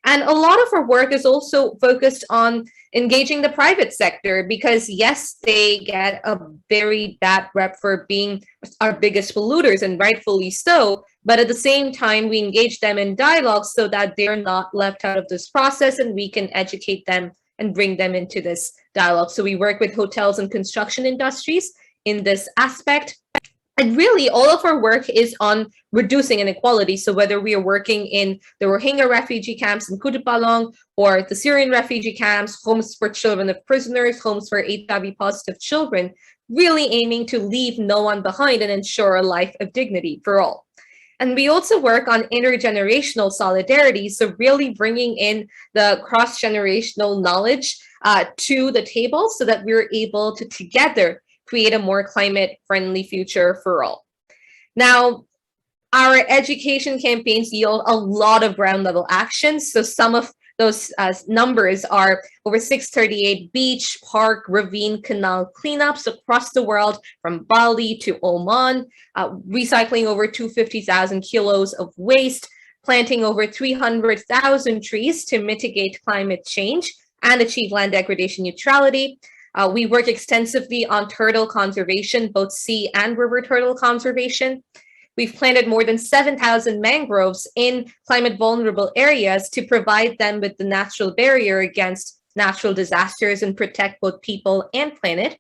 And a lot of our work is also focused on engaging the private sector because, yes, they get a very bad rep for being our biggest polluters, and rightfully so. But at the same time, we engage them in dialogue so that they're not left out of this process and we can educate them and bring them into this dialogue. So we work with hotels and construction industries in this aspect. And really, all of our work is on reducing inequality. So whether we are working in the Rohingya refugee camps in Kutupalong or the Syrian refugee camps, homes for children of prisoners, homes for HIV-positive children, really aiming to leave no one behind and ensure a life of dignity for all. And we also work on intergenerational solidarity, so really bringing in the cross-generational knowledge to the table so that we're able to together create a more climate-friendly future for all. Now, our education campaigns yield a lot of ground-level actions. So some of those numbers are over 638 beach, park, ravine, canal cleanups across the world, from Bali to Oman, recycling over 250,000 kilos of waste, planting over 300,000 trees to mitigate climate change and achieve land degradation neutrality. We work extensively on turtle conservation, both sea and river turtle conservation. We've planted more than 7,000 mangroves in climate vulnerable areas to provide them with the natural barrier against natural disasters and protect both people and planet.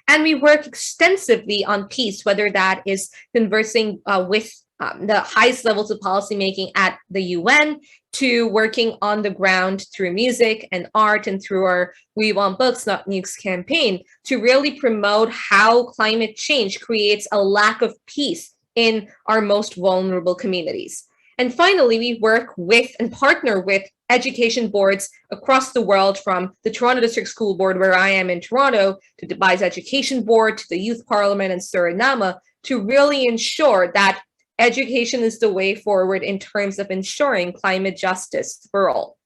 And we work extensively on peace, whether that is conversing with the highest levels of policymaking at the UN, to working on the ground through music and art and through our We Want Books, Not Nukes campaign to really promote how climate change creates a lack of peace in our most vulnerable communities. And finally, we work with and partner with education boards across the world, from the Toronto District School Board, where I am in Toronto, to Dubai's Education Board, to the Youth Parliament in Suriname, to really ensure that education is the way forward in terms of ensuring climate justice for all.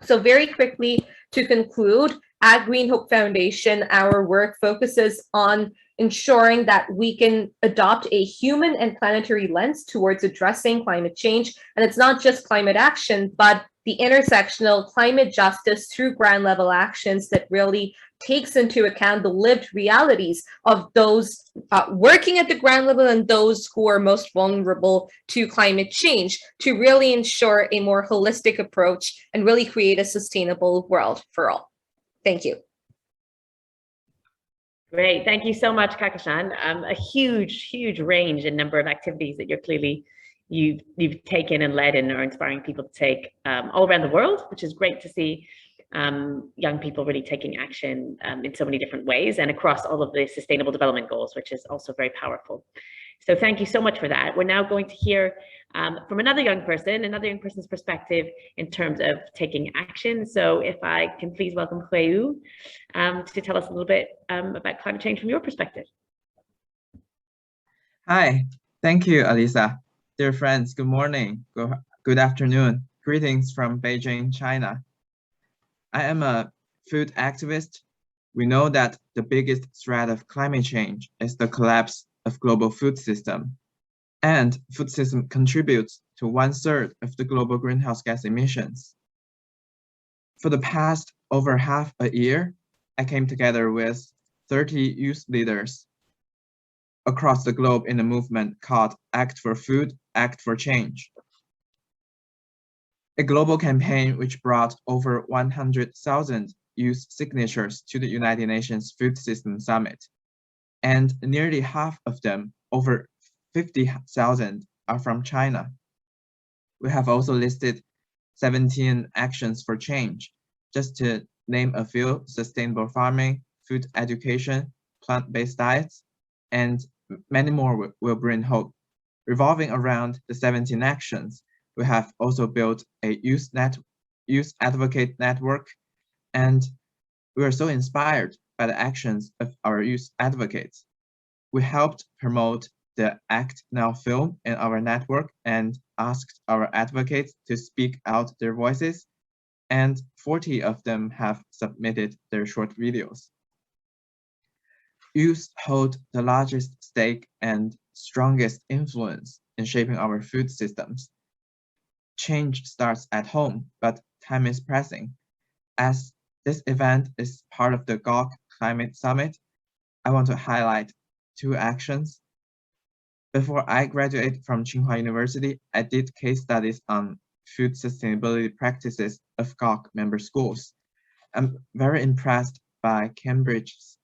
So very quickly, to conclude, at Green Hope Foundation, our work focuses on ensuring that we can adopt a human and planetary lens towards addressing climate change. And it's not just climate action, but the intersectional climate justice through ground level actions that really takes into account the lived realities of those working at the ground level and those who are most vulnerable to climate change, to really ensure a more holistic approach and really create a sustainable world for all. Thank you. Great, thank you so much, Kakashan. A huge range and number of activities that you've taken and led and are inspiring people to take all around the world, which is great to see. Young people really taking action in so many different ways and across all of the sustainable development goals, which is also very powerful. So thank you so much for that. We're now going to hear from another young person's perspective in terms of taking action. So if I can please welcome Huiyu to tell us a little bit about climate change from your perspective. Hi, thank you, Alyssa. Dear friends, good morning, good afternoon. Greetings from Beijing, China. I am a food activist. We know that the biggest threat of climate change is the collapse of global food system. And food system contributes to 1/3 of the global greenhouse gas emissions. For the past over half a year, I came together with 30 youth leaders across the globe in a movement called Act for Food, Act for Change. A global campaign which brought over 100,000 youth signatures to the United Nations Food System Summit. And nearly half of them, over 50,000, are from China. We have also listed 17 actions for change, just to name a few: sustainable farming, food education, plant-based diets, and many more will bring hope. Revolving around the 17 actions, we have also built a youth advocate network, and we are so inspired by the actions of our youth advocates. We helped promote the ActNowFilm in our network and asked our advocates to speak out their voices, and 40 of them have submitted their short videos. Youth hold the largest stake and strongest influence in shaping our food systems. Change starts at home, but time is pressing. As this event is part of the GAUC Climate Summit, I want to highlight 2 actions. Before I graduated from Tsinghua University, I did case studies on food sustainability practices of GAUC member schools. I'm very impressed by Cambridge's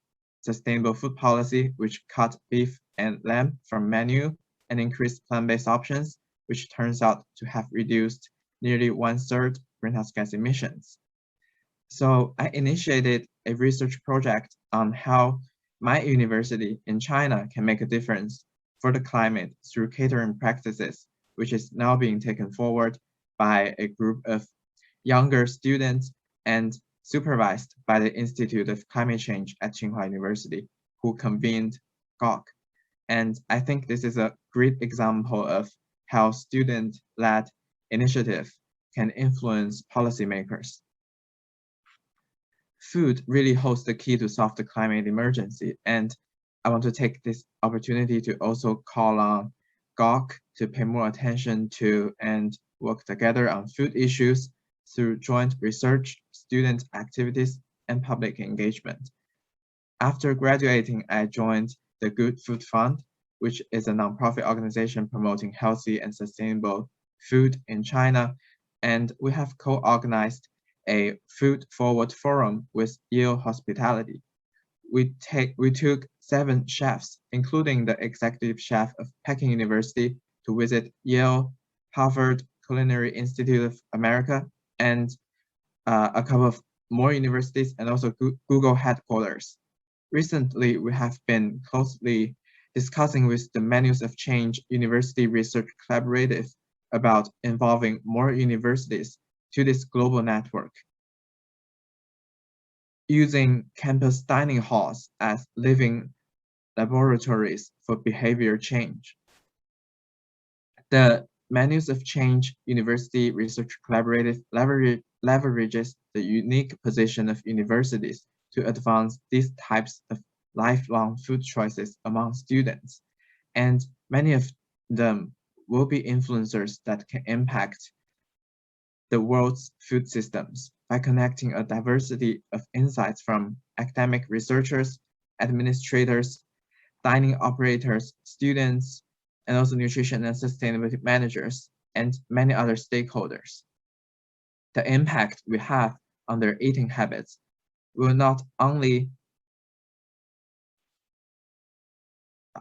sustainable food policy, which cut beef and lamb from menu and increased plant-based options, which turns out to have reduced nearly 1/3 greenhouse gas emissions. So I initiated a research project on how my university in China can make a difference for the climate through catering practices, which is now being taken forward by a group of younger students and supervised by the Institute of Climate Change at Tsinghua University, who convened GAUC. And I think this is a great example of how student-led initiative can influence policymakers. Food really holds the key to solve the climate emergency, and I want to take this opportunity to also call on GAUC to pay more attention to and work together on food issues through joint research, student activities, and public engagement. After graduating, I joined the Good Food Fund, which is a nonprofit organization promoting healthy and sustainable food in China, and we have co-organized a Food Forward Forum with Yale Hospitality. We took 7 chefs, including the executive chef of Peking University, to visit Yale, Harvard Culinary Institute of America, and a couple of more universities, and also Google headquarters. Recently, we have been closely discussing with the Menus of Change University Research Collaborative about involving more universities to this global network, using campus dining halls as living laboratories for behavior change. The Menus of Change University Research Collaborative leverages the unique position of universities to advance these types of lifelong food choices among students, and many of them will be influencers that can impact the world's food systems by connecting a diversity of insights from academic researchers, administrators, dining operators, students, and also nutrition and sustainability managers, and many other stakeholders. The impact we have on their eating habits will not only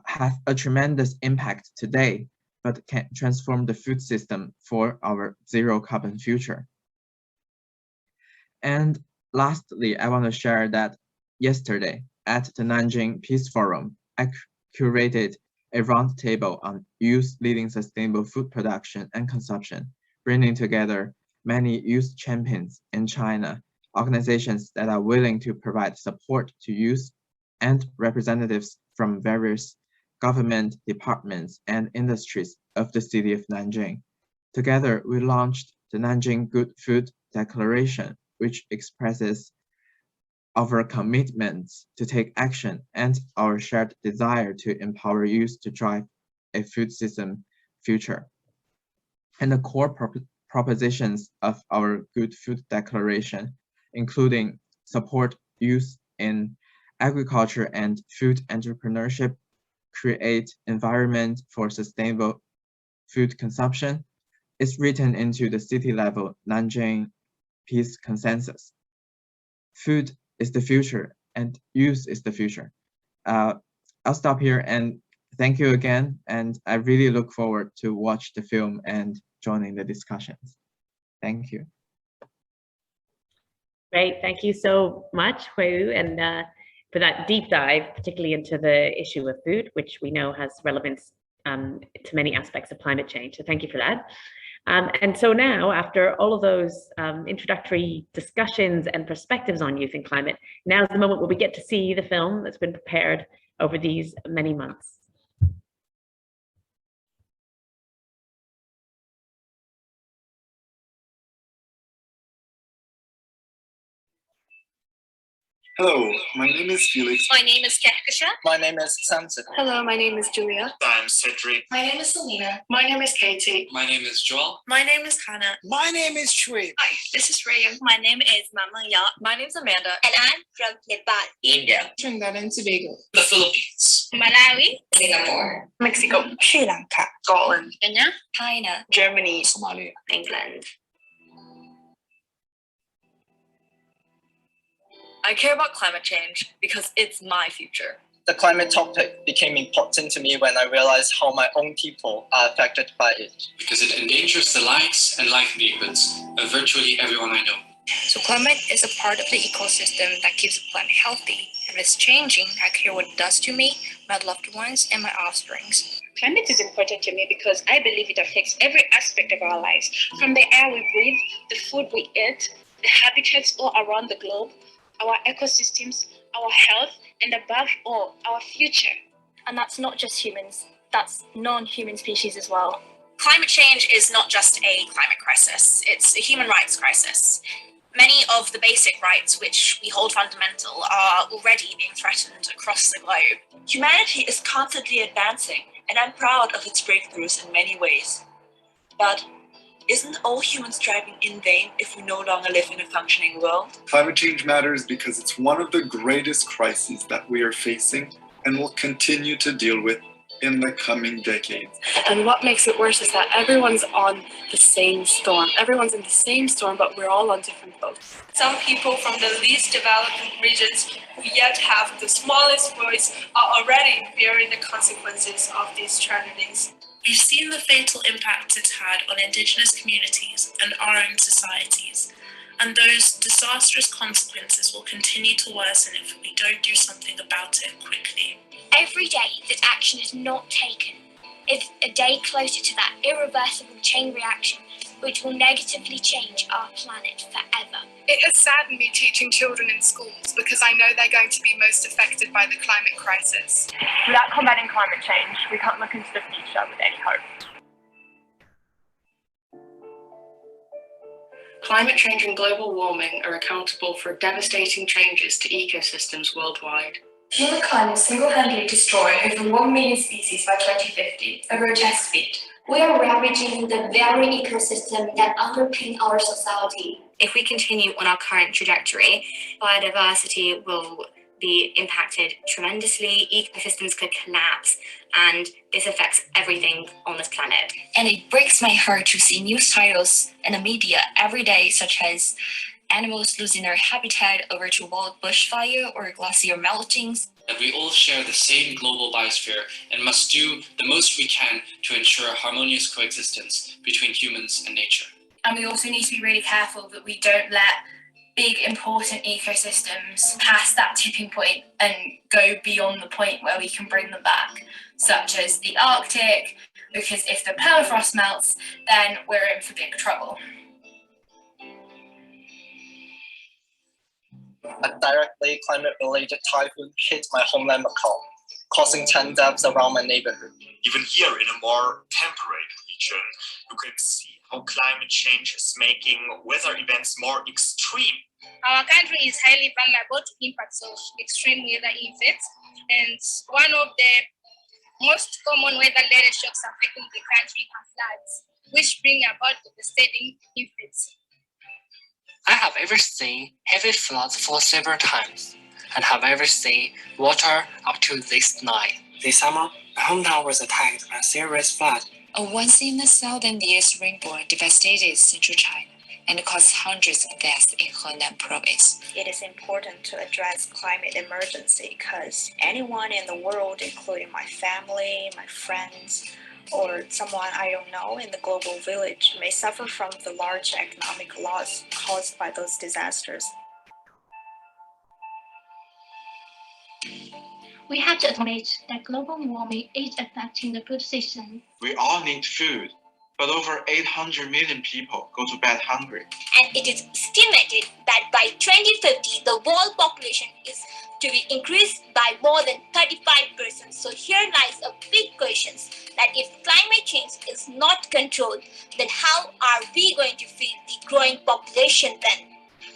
have a tremendous impact today, but can transform the food system for our zero carbon future. And lastly, I want to share that yesterday at the Nanjing Peace Forum, I curated a roundtable on youth leading sustainable food production and consumption, bringing together many youth champions in China, organizations that are willing to provide support to youth, and representatives from various government departments and industries of the city of Nanjing. Together, we launched the Nanjing Good Food Declaration, which expresses our commitments to take action and our shared desire to empower youth to drive a food system future. And the core propositions of our Good Food Declaration, including support youth in agriculture and food entrepreneurship, create environment for sustainable food consumption, is written into the city-level Nanjing Peace Consensus. Food is the future, and youth is the future. I'll stop here and thank you again, and I really look forward to watch the film and joining the discussions. Thank you. Great, thank you so much, Hui, and for that deep dive, particularly into the issue of food, which we know has relevance to many aspects of climate change. So thank you for that. And so now, after all of those introductory discussions and perspectives on youth and climate, now is the moment where we get to see the film that's been prepared over these many months. Hello, my name is Felix. My name is Kehkasha. My name is Samson. Hello, my name is Julia. I'm Cedric. My name is Selena. My name is Katie. My name is Joel. My name is Hannah. My name is Shui. Hi, this is Raya. My name is Mama Ya. My name is Amanda. And I'm from Nepal, India. Trinidad and Tobago, The Philippines. Malawi. Singapore, Mexico. Sri Lanka, Scotland. Kenya, China, Germany. Somalia. England. I care about climate change because it's my future. The climate topic became important to me when I realized how my own people are affected by it. Because it endangers the lives and livelihoods of virtually everyone I know. So climate is a part of the ecosystem that keeps the planet healthy. If it's changing, I care what it does to me, my loved ones, and my offsprings. Climate is important to me because I believe it affects every aspect of our lives, from the air we breathe, the food we eat, the habitats all around the globe, our ecosystems, our health, and above all, our future. And that's not just humans, that's non-human species as well. Climate change is not just a climate crisis, it's a human rights crisis. Many of the basic rights which we hold fundamental are already being threatened across the globe. Humanity is constantly advancing, and I'm proud of its breakthroughs in many ways. But isn't all human striving in vain if we no longer live in a functioning world? Climate change matters because it's one of the greatest crises that we are facing and will continue to deal with in the coming decades. And what makes it worse is that everyone's on the same storm. Everyone's in the same storm, but we're all on different boats. Some people from the least developed regions who yet have the smallest voice are already bearing the consequences of these tragedies. We've seen the fatal impact it's had on Indigenous communities and our own societies, and those disastrous consequences will continue to worsen if we don't do something about it quickly. Every day that action is not taken is a day closer to that irreversible chain reaction which will negatively change our planet forever. It has saddened me teaching children in schools because I know they're going to be most affected by the climate crisis. Without combating climate change, we can't look into the future with any hope. Climate change and global warming are accountable for devastating changes to ecosystems worldwide. Humankind will single-handedly destroy over 1 million species by 2050, a grotesque feat. We are ravaging the very ecosystem that underpin our society. If we continue on our current trajectory, biodiversity will be impacted tremendously, ecosystems could collapse, and this affects everything on this planet. And it breaks my heart to see news titles in the media every day, such as animals losing their habitat over to wild bushfire or glacier meltings. That we all share the same global biosphere and must do the most we can to ensure harmonious coexistence between humans and nature. And we also need to be really careful that we don't let big important ecosystems pass that tipping point and go beyond the point where we can bring them back, such as the Arctic, because if the permafrost melts, then we're in for big trouble. A directly climate-related typhoon hit my homeland Macau, causing 10 deaths around my neighborhood. Even here in a more temperate region, you can see how climate change is making weather events more extreme. Our country is highly vulnerable to impacts of extreme weather events, and one of the most common weather-related shocks affecting the country are floods, which bring about devastating effects. I have ever seen heavy floods for several times, and have ever seen water up to this night. This summer, my hometown was attacked by a serious flood. A once-in-a-thousand-years rainbow devastated central China and caused hundreds of deaths in Henan province. It is important to address climate emergency because anyone in the world, including my family, my friends, or someone I don't know in the global village may suffer from the large economic loss caused by those disasters. We have to admit that global warming is affecting the food system. We all need food, but over 800 million people go to bed hungry. And it is estimated that by 2050, the world population is to be increased by more than 35%. So here lies a big question that if climate change is not controlled, then how are we going to feed the growing population then?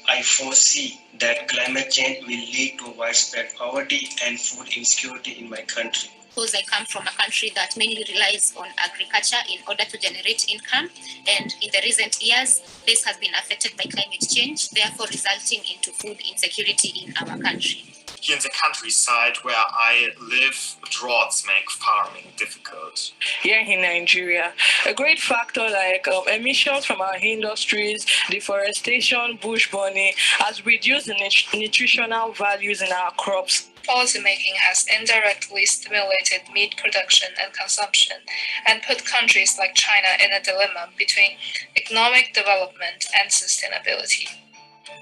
I foresee that climate change will lead to widespread poverty and food insecurity in my country. Because I come from a country that mainly relies on agriculture in order to generate income, and in the recent years, this has been affected by climate change, therefore resulting into food insecurity in our country. Here in the countryside where I live, droughts make farming difficult. Here in Nigeria, a great factor like emissions from our industries, deforestation, bush burning has reduced the nutritional values in our crops. Policymaking has indirectly stimulated meat production and consumption and put countries like China in a dilemma between economic development and sustainability.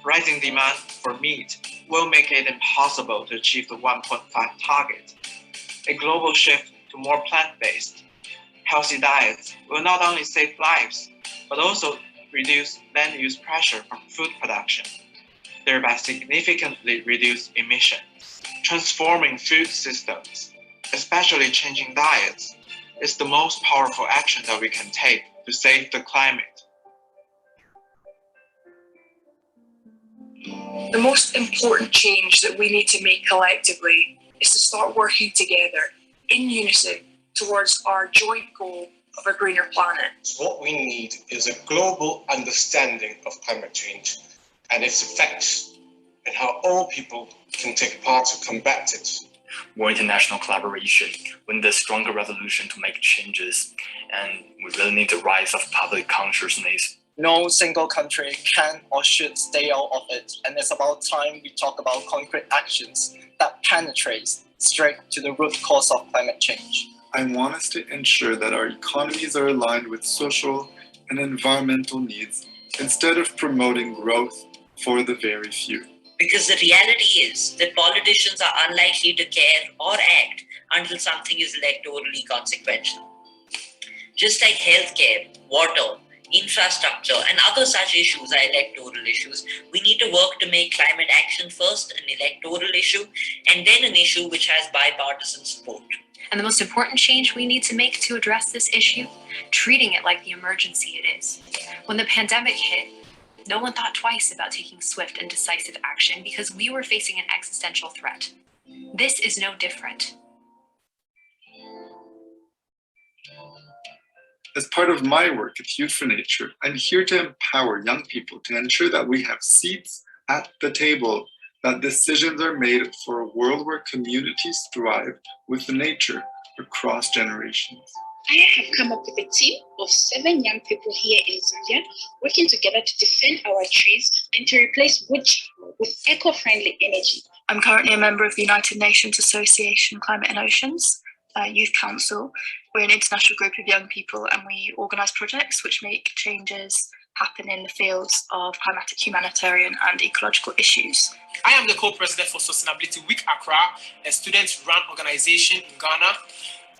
Rising demand for meat will make it impossible to achieve the 1.5 target. A global shift to more plant-based, healthy diets will not only save lives, but also reduce land use pressure from food production, thereby significantly reduce emissions. Transforming food systems, especially changing diets, is the most powerful action that we can take to save the climate. The most important change that we need to make collectively is to start working together in unison towards our joint goal of a greener planet. What we need is a global understanding of climate change and its effects, and how all people can take part to combat it. More international collaboration, we need a stronger resolution to make changes, and we really need the rise of public consciousness. No single country can or should stay out of it, and it's about time we talk about concrete actions that penetrate straight to the root cause of climate change. I want us to ensure that our economies are aligned with social and environmental needs instead of promoting growth for the very few. Because the reality is that politicians are unlikely to care or act until something is electorally consequential. Just like healthcare, water, infrastructure, and other such issues are electoral issues, we need to work to make climate action first an electoral issue, and then an issue which has bipartisan support. And the most important change we need to make to address this issue, treating it like the emergency it is. When the pandemic hit, no one thought twice about taking swift and decisive action because we were facing an existential threat. This is no different. As part of my work at Youth for Nature, I'm here to empower young people to ensure that we have seats at the table, that decisions are made for a world where communities thrive with nature across generations. I have come up with a team of 7 young people here in Zambia working together to defend our trees and to replace wood with eco-friendly energy. I'm currently a member of the United Nations Association Climate and Oceans Youth Council. We're an international group of young people and we organise projects which make changes happen in the fields of climatic, humanitarian and ecological issues. I am the co-president for Sustainability Week Accra, a student-run organisation in Ghana,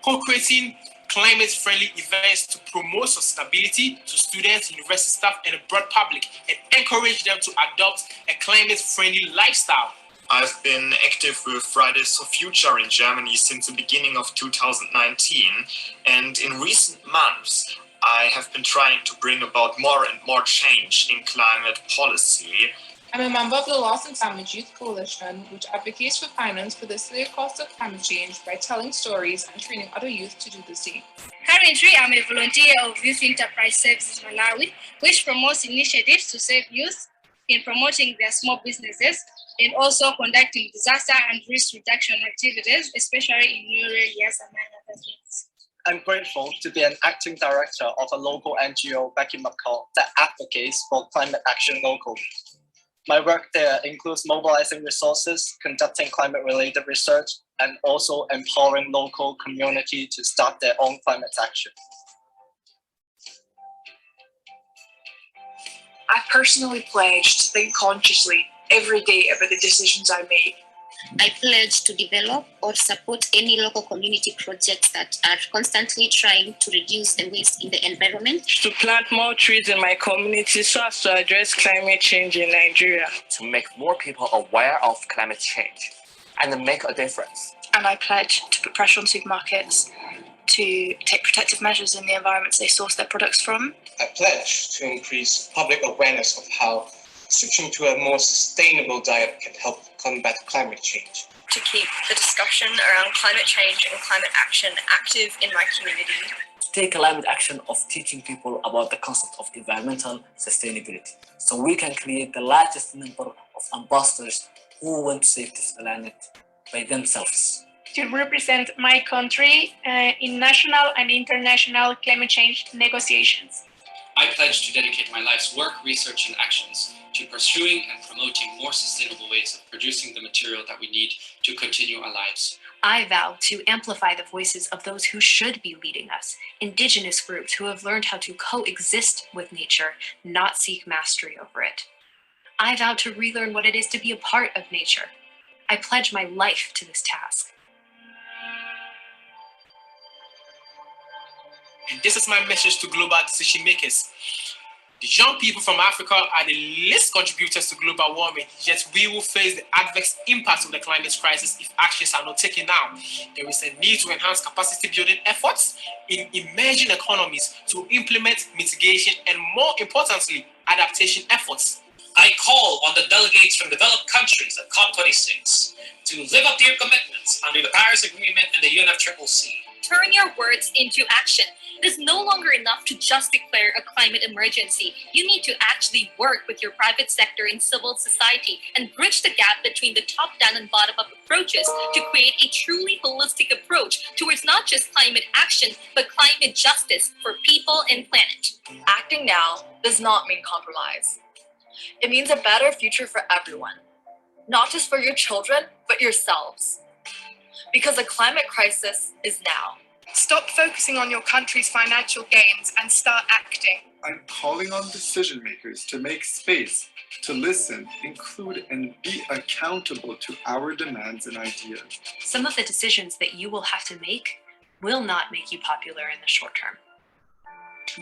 co-creating climate-friendly events to promote sustainability to students, university staff, and the broad public, and encourage them to adopt a climate-friendly lifestyle. I've been active with Fridays for Future in Germany since the beginning of 2019, and in recent months, I have been trying to bring about more and more change in climate policy. I'm a member of the Lost and Damaged Youth Coalition, which advocates for finance for the severe cost of climate change by telling stories and training other youth to do the same. Currently, I'm a volunteer of Youth Enterprise Services Malawi, which promotes initiatives to save youth in promoting their small businesses and also conducting disaster and risk reduction activities, especially in rural areas and other things. I'm grateful to be an acting director of a local NGO back in Macau that advocates for climate action locally. My work there includes mobilizing resources, conducting climate-related research, and also empowering local community to start their own climate action. I personally pledge to think consciously every day about the decisions I make, I pledge to develop or support any local community projects that are constantly trying to reduce the waste in the environment. To plant more trees in my community so as to address climate change in Nigeria. To make more people aware of climate change and make a difference. And I pledge to put pressure on supermarkets to take protective measures in the environments they source their products from. I pledge to increase public awareness of how switching to a more sustainable diet can help combat climate change. To keep the discussion around climate change and climate action active in my community. To take climate action of teaching people about the concept of environmental sustainability, so we can create the largest number of ambassadors who want to save this planet by themselves. To represent my country in national and international climate change negotiations. I pledge to dedicate my life's work, research, and actions to pursuing and promoting more sustainable ways of producing the material that we need to continue our lives. I vow to amplify the voices of those who should be leading us, indigenous groups who have learned how to coexist with nature, not seek mastery over it. I vow to relearn what it is to be a part of nature. I pledge my life to this task. And this is my message to global decision makers. The young people from Africa are the least contributors to global warming, yet we will face the adverse impacts of the climate crisis if actions are not taken now. There is a need to enhance capacity building efforts in emerging economies to implement mitigation and, more importantly, adaptation efforts. I call on the delegates from developed countries at COP26 to live up to your commitments under the Paris Agreement and the UNFCCC. Turn your words into action. It is no longer enough to just declare a climate emergency. You need to actually work with your private sector and civil society and bridge the gap between the top-down and bottom-up approaches to create a truly holistic approach towards not just climate action, but climate justice for people and planet. Acting now does not mean compromise. It means a better future for everyone, not just for your children, but yourselves. Because the climate crisis is now. Stop focusing on your country's financial gains and start acting. I'm calling on decision makers to make space, to listen, include, and be accountable to our demands and ideas. Some of the decisions that you will have to make will not make you popular in the short term.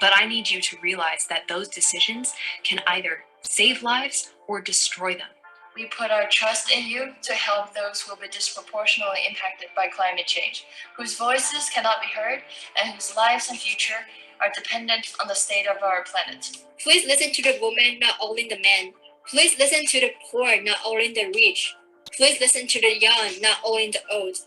But I need you to realize that those decisions can either save lives or destroy them. We put our trust in you to help those who will be disproportionately impacted by climate change, whose voices cannot be heard, and whose lives and future are dependent on the state of our planet. Please listen to the woman, not only the man. Please listen to the poor, not only the rich. Please listen to the young, not only the old.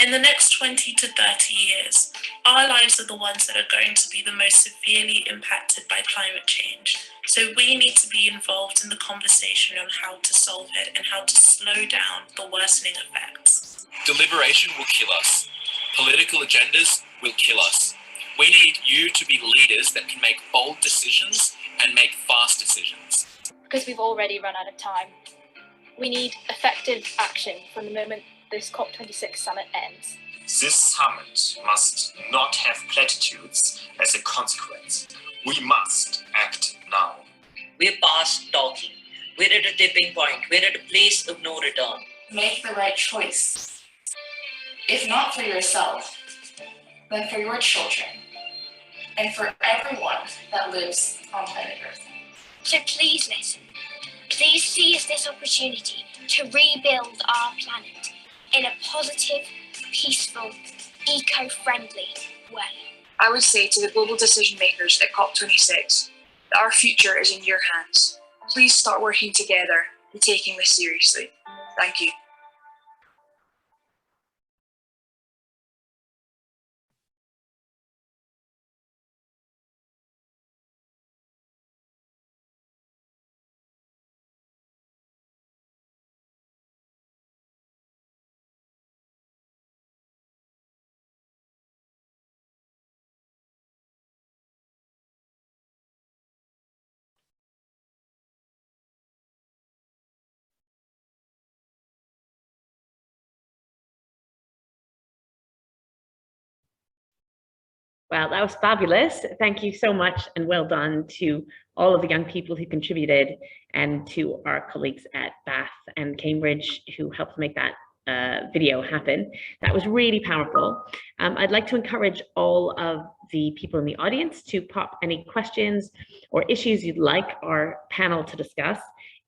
In the next 20 to 30 years, our lives are the ones that are going to be the most severely impacted by climate change. So we need to be involved in the conversation on how to solve it and how to slow down the worsening effects. Deliberation will kill us. Political agendas will kill us. We need you to be leaders that can make bold decisions and make fast decisions. Because we've already run out of time. We need effective action from the moment this COP26 summit ends. This summit must not have platitudes as a consequence. We must act now. We're past talking. We're at a tipping point. We're at a place of no return. Make the right choice. If not for yourself, then for your children and for everyone that lives on planet Earth. So please listen. Please seize this opportunity to rebuild our planet in a positive, peaceful, eco-friendly way. I would say to the global decision makers at COP26 that our future is in your hands. Please start working together and taking this seriously. Thank you. Well, that was fabulous. Thank you so much and well done to all of the young people who contributed and to our colleagues at Bath and Cambridge who helped make that video happen. That was really powerful. I'd like to encourage all of the people in the audience to pop any questions or issues you'd like our panel to discuss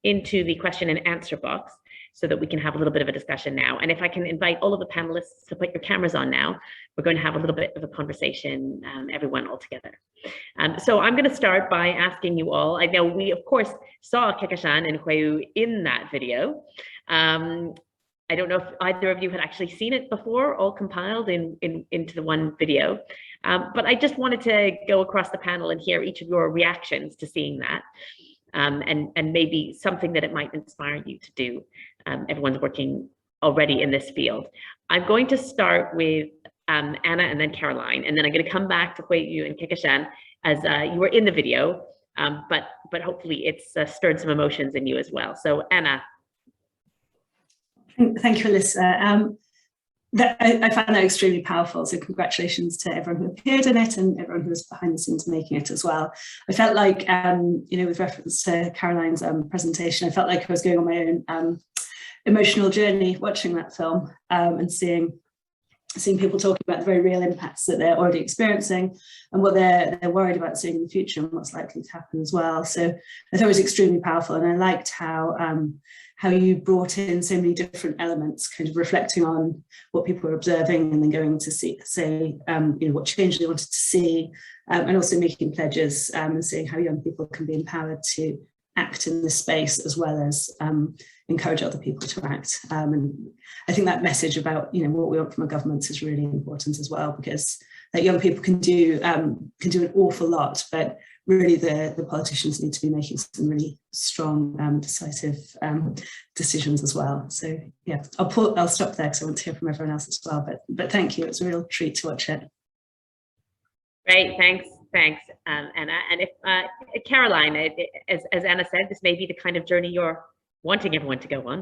into the question and answer box so that we can have a little bit of a discussion now. And if I can invite all of the panelists to put your cameras on now, we're going to have a little bit of a conversation, everyone all together. So I'm going to start by asking you all, I know we of course saw Kekashan and Hueu in that video. I don't know if either of you had actually seen it before, all compiled into the one video. But I just wanted to go across the panel and hear each of your reactions to seeing that. And maybe something that it might inspire you to do. Everyone's working already in this field. I'm going to start with Anna and then Caroline, and then I'm going to come back to Hueu and Kekashan as you were in the video, but hopefully it's stirred some emotions in you as well. So Anna. Thank you, Alyssa. I found that extremely powerful. So congratulations to everyone who appeared in it and everyone who was behind the scenes making it as well. I felt like, you know, with reference to Caroline's presentation, I felt like I was going on my own emotional journey watching that film and seeing people talking about the very real impacts that they're already experiencing and what they're worried about seeing in the future and what's likely to happen as well. So I thought it was extremely powerful, and I liked how you brought in so many different elements, kind of reflecting on what people were observing and then going to say, you know, what change they wanted to see, and also making pledges and seeing how young people can be empowered to act in this space as well as encourage other people to act. And I think that message about, you know, what we want from our governments is really important as well, because that young people can do an awful lot, but really the politicians need to be making some really strong, decisive decisions as well. So yeah, I'll stop there because I want to hear from everyone else as well. But thank you, it was a real treat to watch it. Great, thanks, Anna. And if Caroline, as Anna said, this may be the kind of journey you're wanting everyone to go on.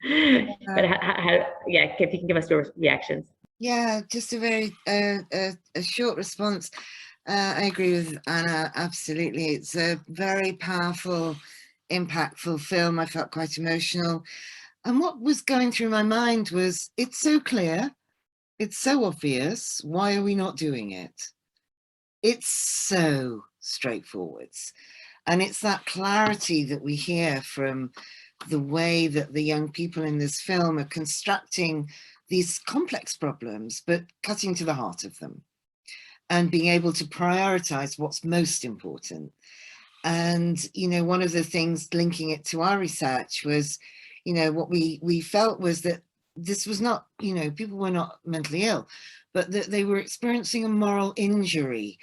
But yeah, if you can give us your reactions. Yeah, just a very a short response. I agree with Anna, absolutely. It's a very powerful, impactful film. I felt quite emotional. And what was going through my mind was, it's so clear, it's so obvious, why are we not doing it? It's so straightforward. And it's that clarity that we hear from the way that the young people in this film are constructing these complex problems, but cutting to the heart of them and being able to prioritize what's most important. And, you know, one of the things linking it to our research was, you know, what we felt was that this was not, you know, people were not mentally ill, but that they were experiencing a moral injury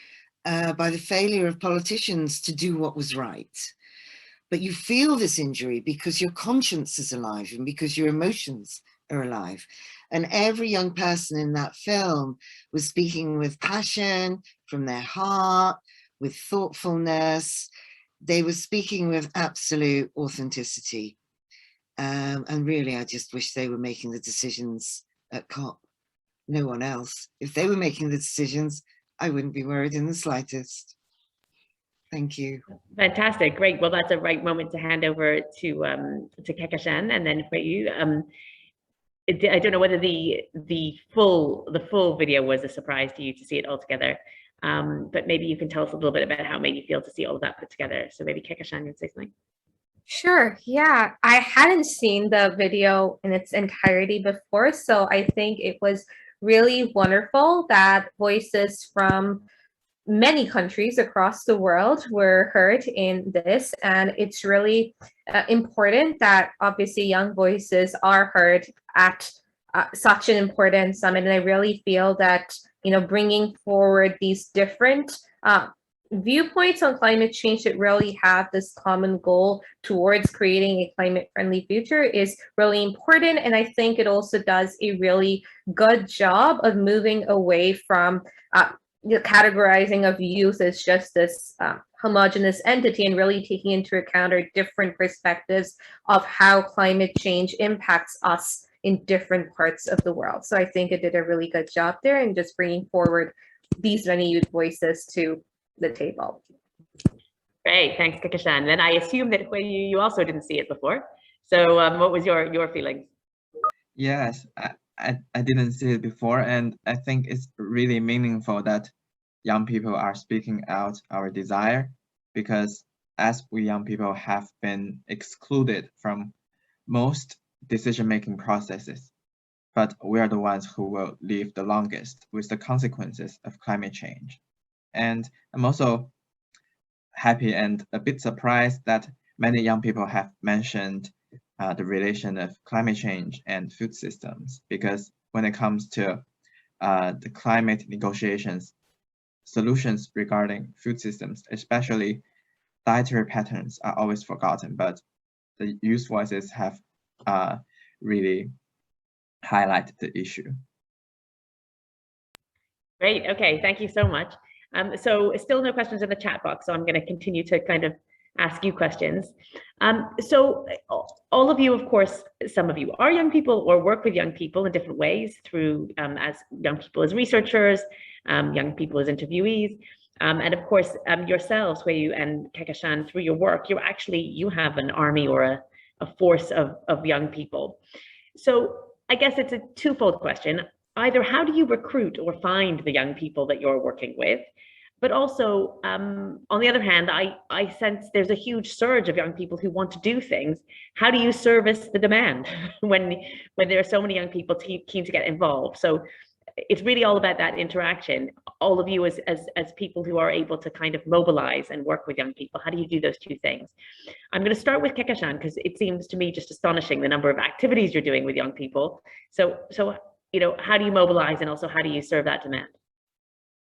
by the failure of politicians to do what was right. But you feel this injury because your conscience is alive and because your emotions are alive. And every young person in that film was speaking with passion, from their heart, with thoughtfulness. They were speaking with absolute authenticity. And really, I just wish they were making the decisions at COP. No one else. If they were making the decisions, I wouldn't be worried in the slightest. Thank you. Fantastic, great. Well, that's a right moment to hand over to Kekashan, and then for you. I don't know whether the full video was a surprise to you to see it all together, but maybe you can tell us a little bit about how it made you feel to see all of that put together. So maybe Kekashan, you'd say something. Sure, yeah. I hadn't seen the video in its entirety before, so I think it was really wonderful that voices from many countries across the world were heard in this, and it's really important that obviously young voices are heard at such an important summit. And I really feel that, you know, bringing forward these different viewpoints on climate change that really have this common goal towards creating a climate-friendly future is really important. And I think it also does a really good job of moving away from the categorizing of youth as just this homogenous entity, and really taking into account our different perspectives of how climate change impacts us in different parts of the world. So I think it did a really good job there in just bringing forward these many youth voices to the table. Great, thanks, Kekashan. Then I assume that you also didn't see it before. So what was your feelings? Yes, I didn't see it before, and I think it's really meaningful that young people are speaking out our desire, because as we young people have been excluded from most decision-making processes, but we are the ones who will live the longest with the consequences of climate change. And I'm also happy and a bit surprised that many young people have mentioned the relation of climate change and food systems, because when it comes to the climate negotiations, solutions regarding food systems, especially dietary patterns, are always forgotten, but the youth voices have really highlighted the issue. Great, okay, thank you so much. So still no questions in the chat box, so I'm going to continue to kind of ask you questions. So all of you, of course, some of you are young people or work with young people in different ways through as young people as researchers, young people as interviewees, and of course yourselves, where you and Kekashan, through your work, you have an army or a force of young people. So I guess it's a twofold question. Either how do you recruit or find the young people that you're working with? But also, on the other hand, I sense there's a huge surge of young people who want to do things. How do you service the demand when there are so many young people keen to get involved? So it's really all about that interaction. All of you as people who are able to kind of mobilize and work with young people, how do you do those two things? I'm going to start with Kekashan, because it seems to me just astonishing the number of activities you're doing with young people. So you know, how do you mobilize, and also how do you serve that demand?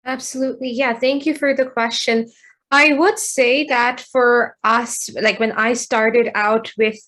Absolutely. Yeah, thank you for the question. I would say that for us, like when I started out with,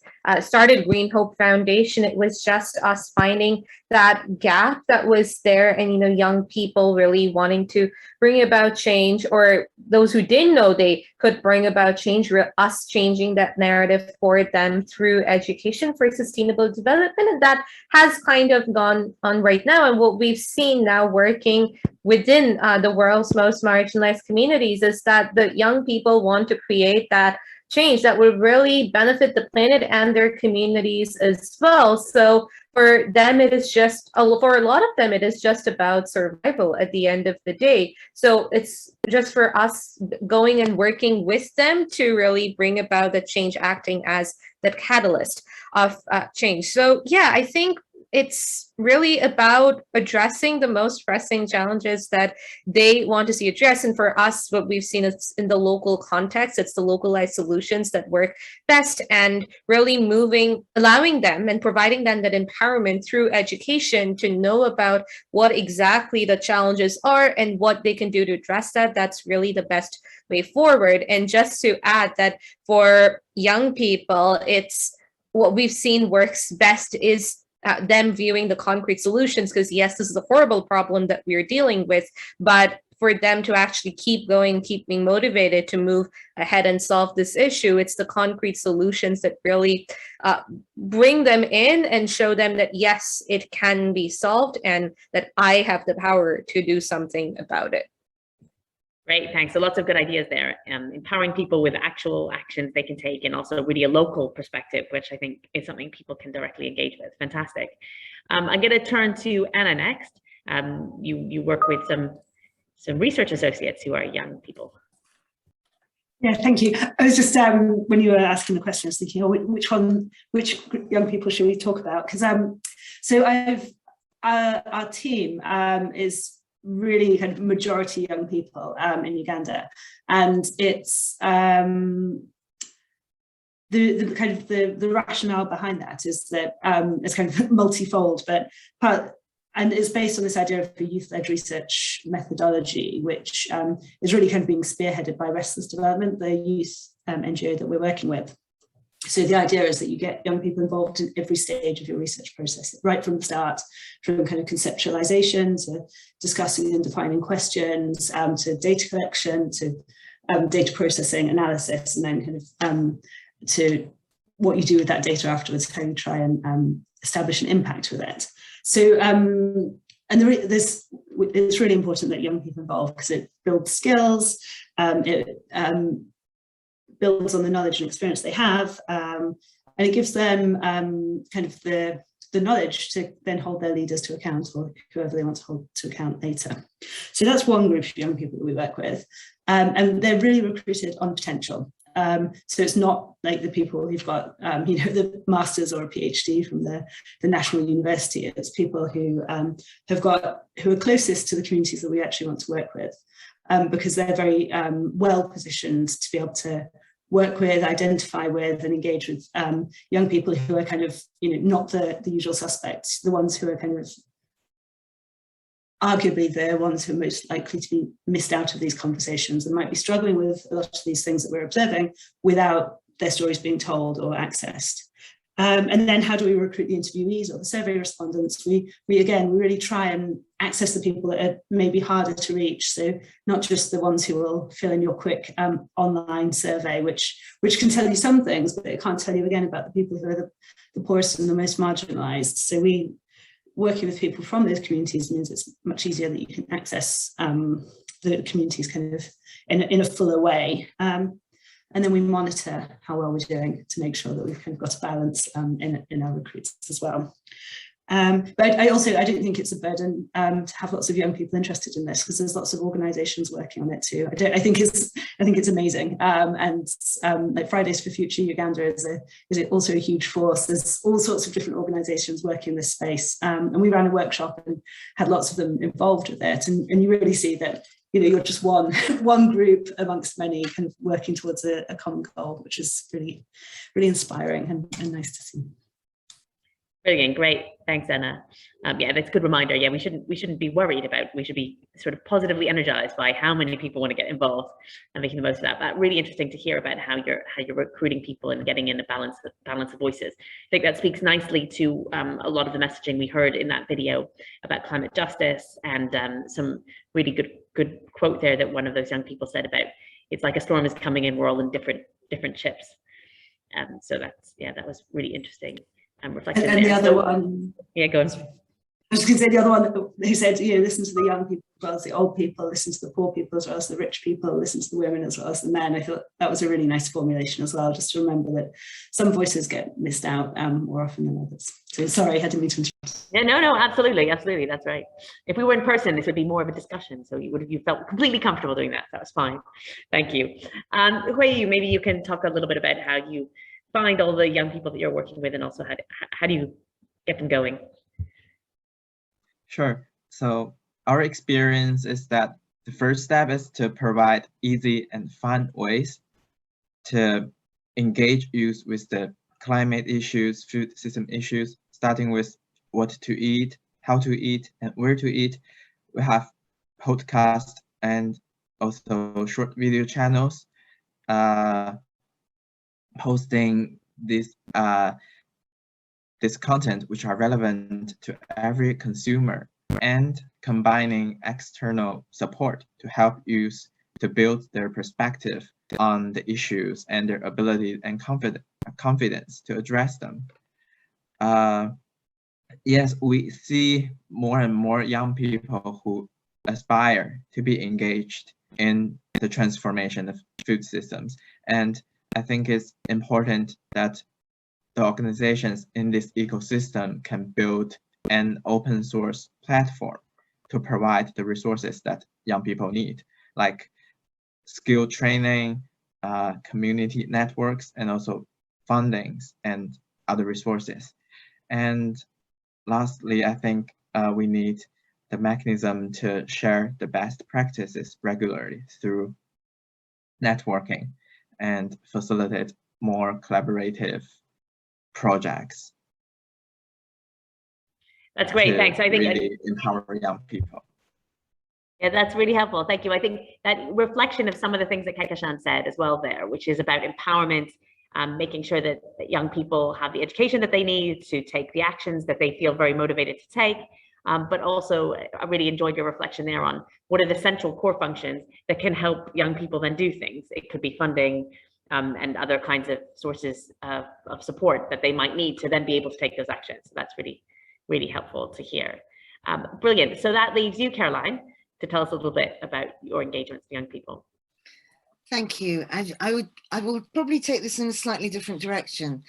started Green Hope Foundation, it was just us finding that gap that was there, and, you know, young people really wanting to bring about change, or those who didn't know they could bring about change, us changing that narrative for them through education for sustainable development. And that has kind of gone on right now. And what we've seen now working within the world's most marginalized communities is that the young people want to create that change that would really benefit the planet and their communities as well. So for them, it is just, for a lot of them, it is just about survival at the end of the day. So it's just for us going and working with them to really bring about the change, acting as that catalyst of change. So yeah, I think it's really about addressing the most pressing challenges that they want to see addressed. And for us, what we've seen is in the local context, it's the localized solutions that work best, and really allowing them and providing them that empowerment through education to know about what exactly the challenges are and what they can do to address that. That's really the best way forward. And just to add that for young people, it's what we've seen works best is them viewing the concrete solutions, because yes, this is a horrible problem that we're dealing with, but for them to actually keep going, keep being motivated to move ahead and solve this issue, it's the concrete solutions that really bring them in and show them that yes, it can be solved, and that I have the power to do something about it. Great, thanks. So lots of good ideas there. Empowering people with actual actions they can take, and also really a local perspective, which I think is something people can directly engage with. Fantastic. I'm going to turn to Anna next. You work with some research associates who are young people. Yeah, thank you. I was just, when you were asking the question, I was thinking, oh, which young people should we talk about? Because so our team is really kind of majority young people in Uganda, and it's the kind of the rationale behind that is that it's kind of multifold, and it's based on this idea of a youth-led research methodology, which is really kind of being spearheaded by Restless Development, the youth NGO that we're working with. So the idea is that you get young people involved in every stage of your research process, right from the start, from kind of conceptualization to discussing and defining questions, to data collection, to data processing, analysis, and then kind of to what you do with that data afterwards, how you try and establish an impact with it. So, it's really important that young people involved, because it builds skills, it builds on the knowledge and experience they have, and it gives them kind of the the knowledge to then hold their leaders to account, or whoever they want to hold to account later. So that's one group of young people that we work with. And they're really recruited on potential. So it's not like the people who've got, the masters or a PhD from the national university. It's people who who are closest to the communities that we actually want to work with, because they're very well positioned to be able to work with, identify with, and engage with young people who are kind of, not the usual suspects, the ones who are kind of arguably the ones who are most likely to be missed out of these conversations and might be struggling with a lot of these things that we're observing without their stories being told or accessed. And then how do we recruit the interviewees or the survey respondents? We really try and access the people that are maybe harder to reach. So not just the ones who will fill in your quick online survey, which can tell you some things, but it can't tell you again about the people who are the poorest and the most marginalized. So working with people from those communities means it's much easier that you can access the communities kind of in a fuller way. And then we monitor how well we're doing to make sure that we've kind of got a balance in our recruits as well. But I don't think it's a burden to have lots of young people interested in this, because there's lots of organisations working on it too. I think it's amazing. Like Fridays for Future Uganda is also a huge force. There's all sorts of different organisations working in this space, and we ran a workshop and had lots of them involved with it. And you really see that you're just one group amongst many, kind of working towards a common goal, which is really, really inspiring and nice to see. Brilliant, great, thanks, Anna. Yeah, that's a good reminder. Yeah, we shouldn't be worried about. We should be sort of positively energized by how many people want to get involved and making the most of that. But really interesting to hear about how you're recruiting people and getting in a balance of voices. I think that speaks nicely to a lot of the messaging we heard in that video about climate justice, and some really good quote there that one of those young people said about, it's like a storm is coming in, we're all in different ships. So that was really interesting. Reflection and the other one, yeah, go on. I was going to say the other one who said, listen to the young people as well as the old people, listen to the poor people as well as the rich people, listen to the women as well as the men. I thought that was a really nice formulation as well, just to remember that some voices get missed out more often than others. So sorry, I didn't mean to interrupt. Yeah, no, absolutely, that's right. If we were in person, this would be more of a discussion, so you felt completely comfortable doing that. That was fine. Thank you. Hui, maybe you can talk a little bit about how you find all the young people that you're working with, and also how do you get them going? Sure. So our experience is that the first step is to provide easy and fun ways to engage youth with the climate issues, food system issues, starting with what to eat, how to eat, and where to eat. We have podcasts and also short video channels posting this content which are relevant to every consumer, and combining external support to help youth to build their perspective on the issues and their ability and confidence to address them. Yes, we see more and more young people who aspire to be engaged in the transformation of food systems, and I think it's important that the organizations in this ecosystem can build an open source platform to provide the resources that young people need, like skill training, community networks, and also fundings and other resources. And lastly, I think we need the mechanism to share the best practices regularly through networking and facilitate more collaborative projects. That's great, thanks. I think really empower young people. Yeah, that's really helpful. Thank you. I think that reflection of some of the things that Kekashan said as well there, which is about empowerment, making sure that young people have the education that they need to take the actions that they feel very motivated to take. But also, I really enjoyed your reflection there on what are the central core functions that can help young people then do things. It could be funding and other kinds of sources of support that they might need to then be able to take those actions. So that's really, really helpful to hear. Brilliant. So that leaves you, Caroline, to tell us a little bit about your engagement with young people. Thank you. I will probably take this in a slightly different direction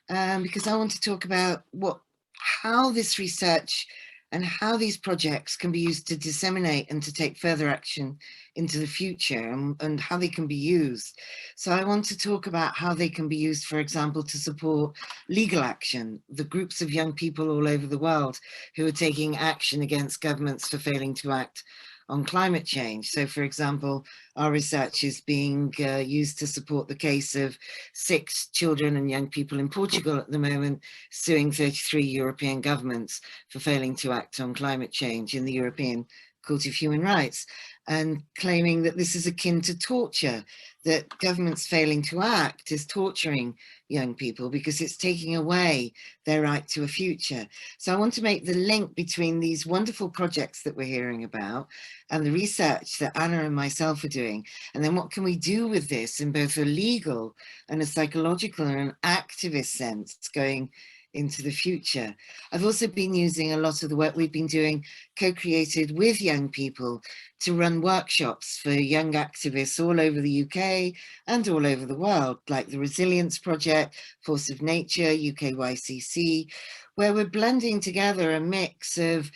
because I want to talk about what how this research and how these projects can be used to disseminate and to take further action into the future, and how they can be used. So I want to talk about how they can be used, for example, to support legal action, the groups of young people all over the world who are taking action against governments for failing to act on climate change. So, for example, our research is being used to support the case of 6 children and young people in Portugal at the moment suing 33 European governments for failing to act on climate change in the European Court of Human Rights, and claiming that this is akin to torture, that governments failing to act is torturing young people because it's taking away their right to a future. So I want to make the link between these wonderful projects that we're hearing about and the research that Anna and myself are doing, and then what can we do with this in both a legal and a psychological and an activist sense going into the future. I've also been using a lot of the work we've been doing co-created with young people to run workshops for young activists all over the UK and all over the world, like the Resilience Project, Force of Nature, UKYCC, where we're blending together a mix of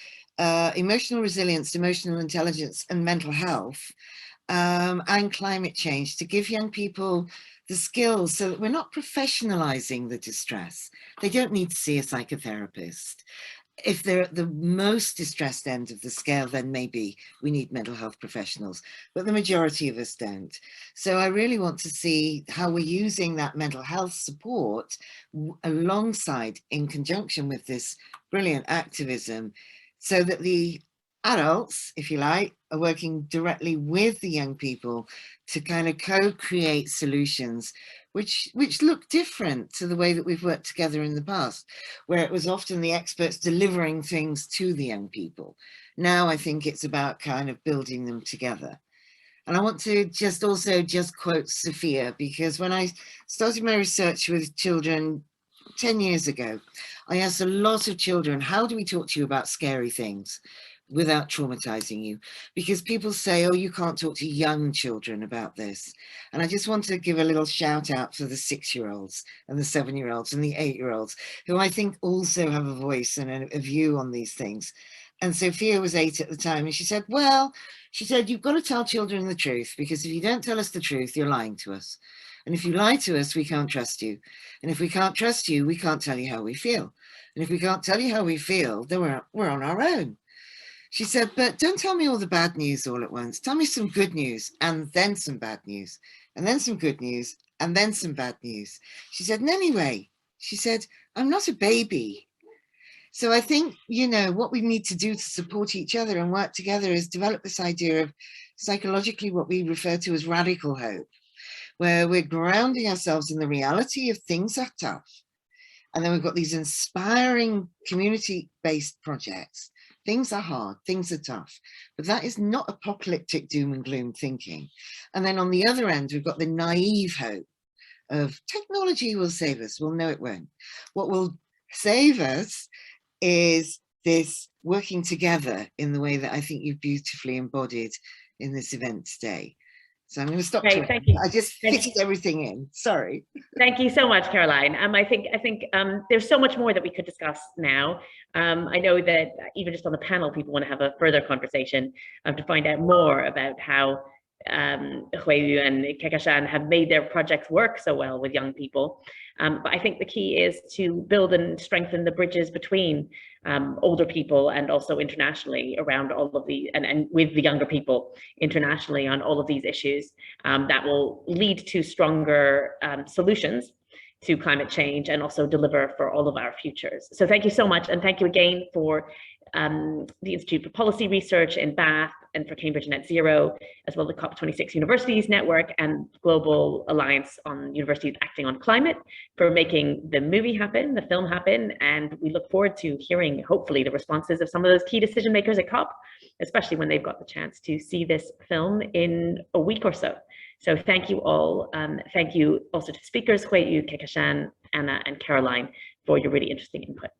emotional resilience, emotional intelligence and mental health and climate change to give young people the skills so that we're not professionalizing the distress. They don't need to see a psychotherapist. If they're at the most distressed end of the scale, then maybe we need mental health professionals, but the majority of us don't. So I really want to see how we're using that mental health support alongside, in conjunction with this brilliant activism, so that the adults, if you like, are working directly with the young people to kind of co-create solutions which look different to the way that we've worked together in the past, where it was often the experts delivering things to the young people. Now I think it's about kind of building them together. And I want to just quote Sophia, because when I started my research with children 10 years ago, I asked a lot of children, how do we talk to you about scary things without traumatizing you? Because people say, oh, you can't talk to young children about this. And I just want to give a little shout out for the 6-year-olds and the 7-year-olds and the 8-year-olds, who I think also have a voice and a view on these things. And Sophia was 8 at the time, and she said, well, you've got to tell children the truth, because if you don't tell us the truth, you're lying to us. And if you lie to us, we can't trust you. And if we can't trust you, we can't tell you how we feel. And if we can't tell you how we feel, then we're on our own. She said, but don't tell me all the bad news all at once. Tell me some good news and then some bad news, and then some good news and then some bad news. She said, and anyway, she said, I'm not a baby. So I think, you know, what we need to do to support each other and work together is develop this idea of psychologically what we refer to as radical hope, where we're grounding ourselves in the reality of things are tough. And then we've got these inspiring community-based projects. Things are hard, things are tough, but that is not apocalyptic doom and gloom thinking. And then on the other end, we've got the naive hope of technology will save us. Well, no, it won't. What will save us is this working together in the way that I think you've beautifully embodied in this event today. So I'm going to stop. Great, thank you. I just fitted everything in. Sorry. Thank you so much, Caroline. I think there's so much more that we could discuss now. I know that even just on the panel, people want to have a further conversation to find out more about how Hueyu and Kekashan have made their projects work so well with young people. But I think the key is to build and strengthen the bridges between older people and also internationally around all of the, and with the younger people internationally on all of these issues that will lead to stronger solutions to climate change and also deliver for all of our futures. So thank you so much. And thank you again for the Institute for Policy Research in Bath and for Cambridge Net Zero, as well as the COP26 Universities Network and Global Alliance on Universities Acting on Climate for making the movie happen, the film happen. And we look forward to hearing, hopefully, the responses of some of those key decision makers at COP, especially when they've got the chance to see this film in a week or so. So thank you all. Thank you also to speakers, Hueyu, Kekashan, Anna, and Caroline, for your really interesting input.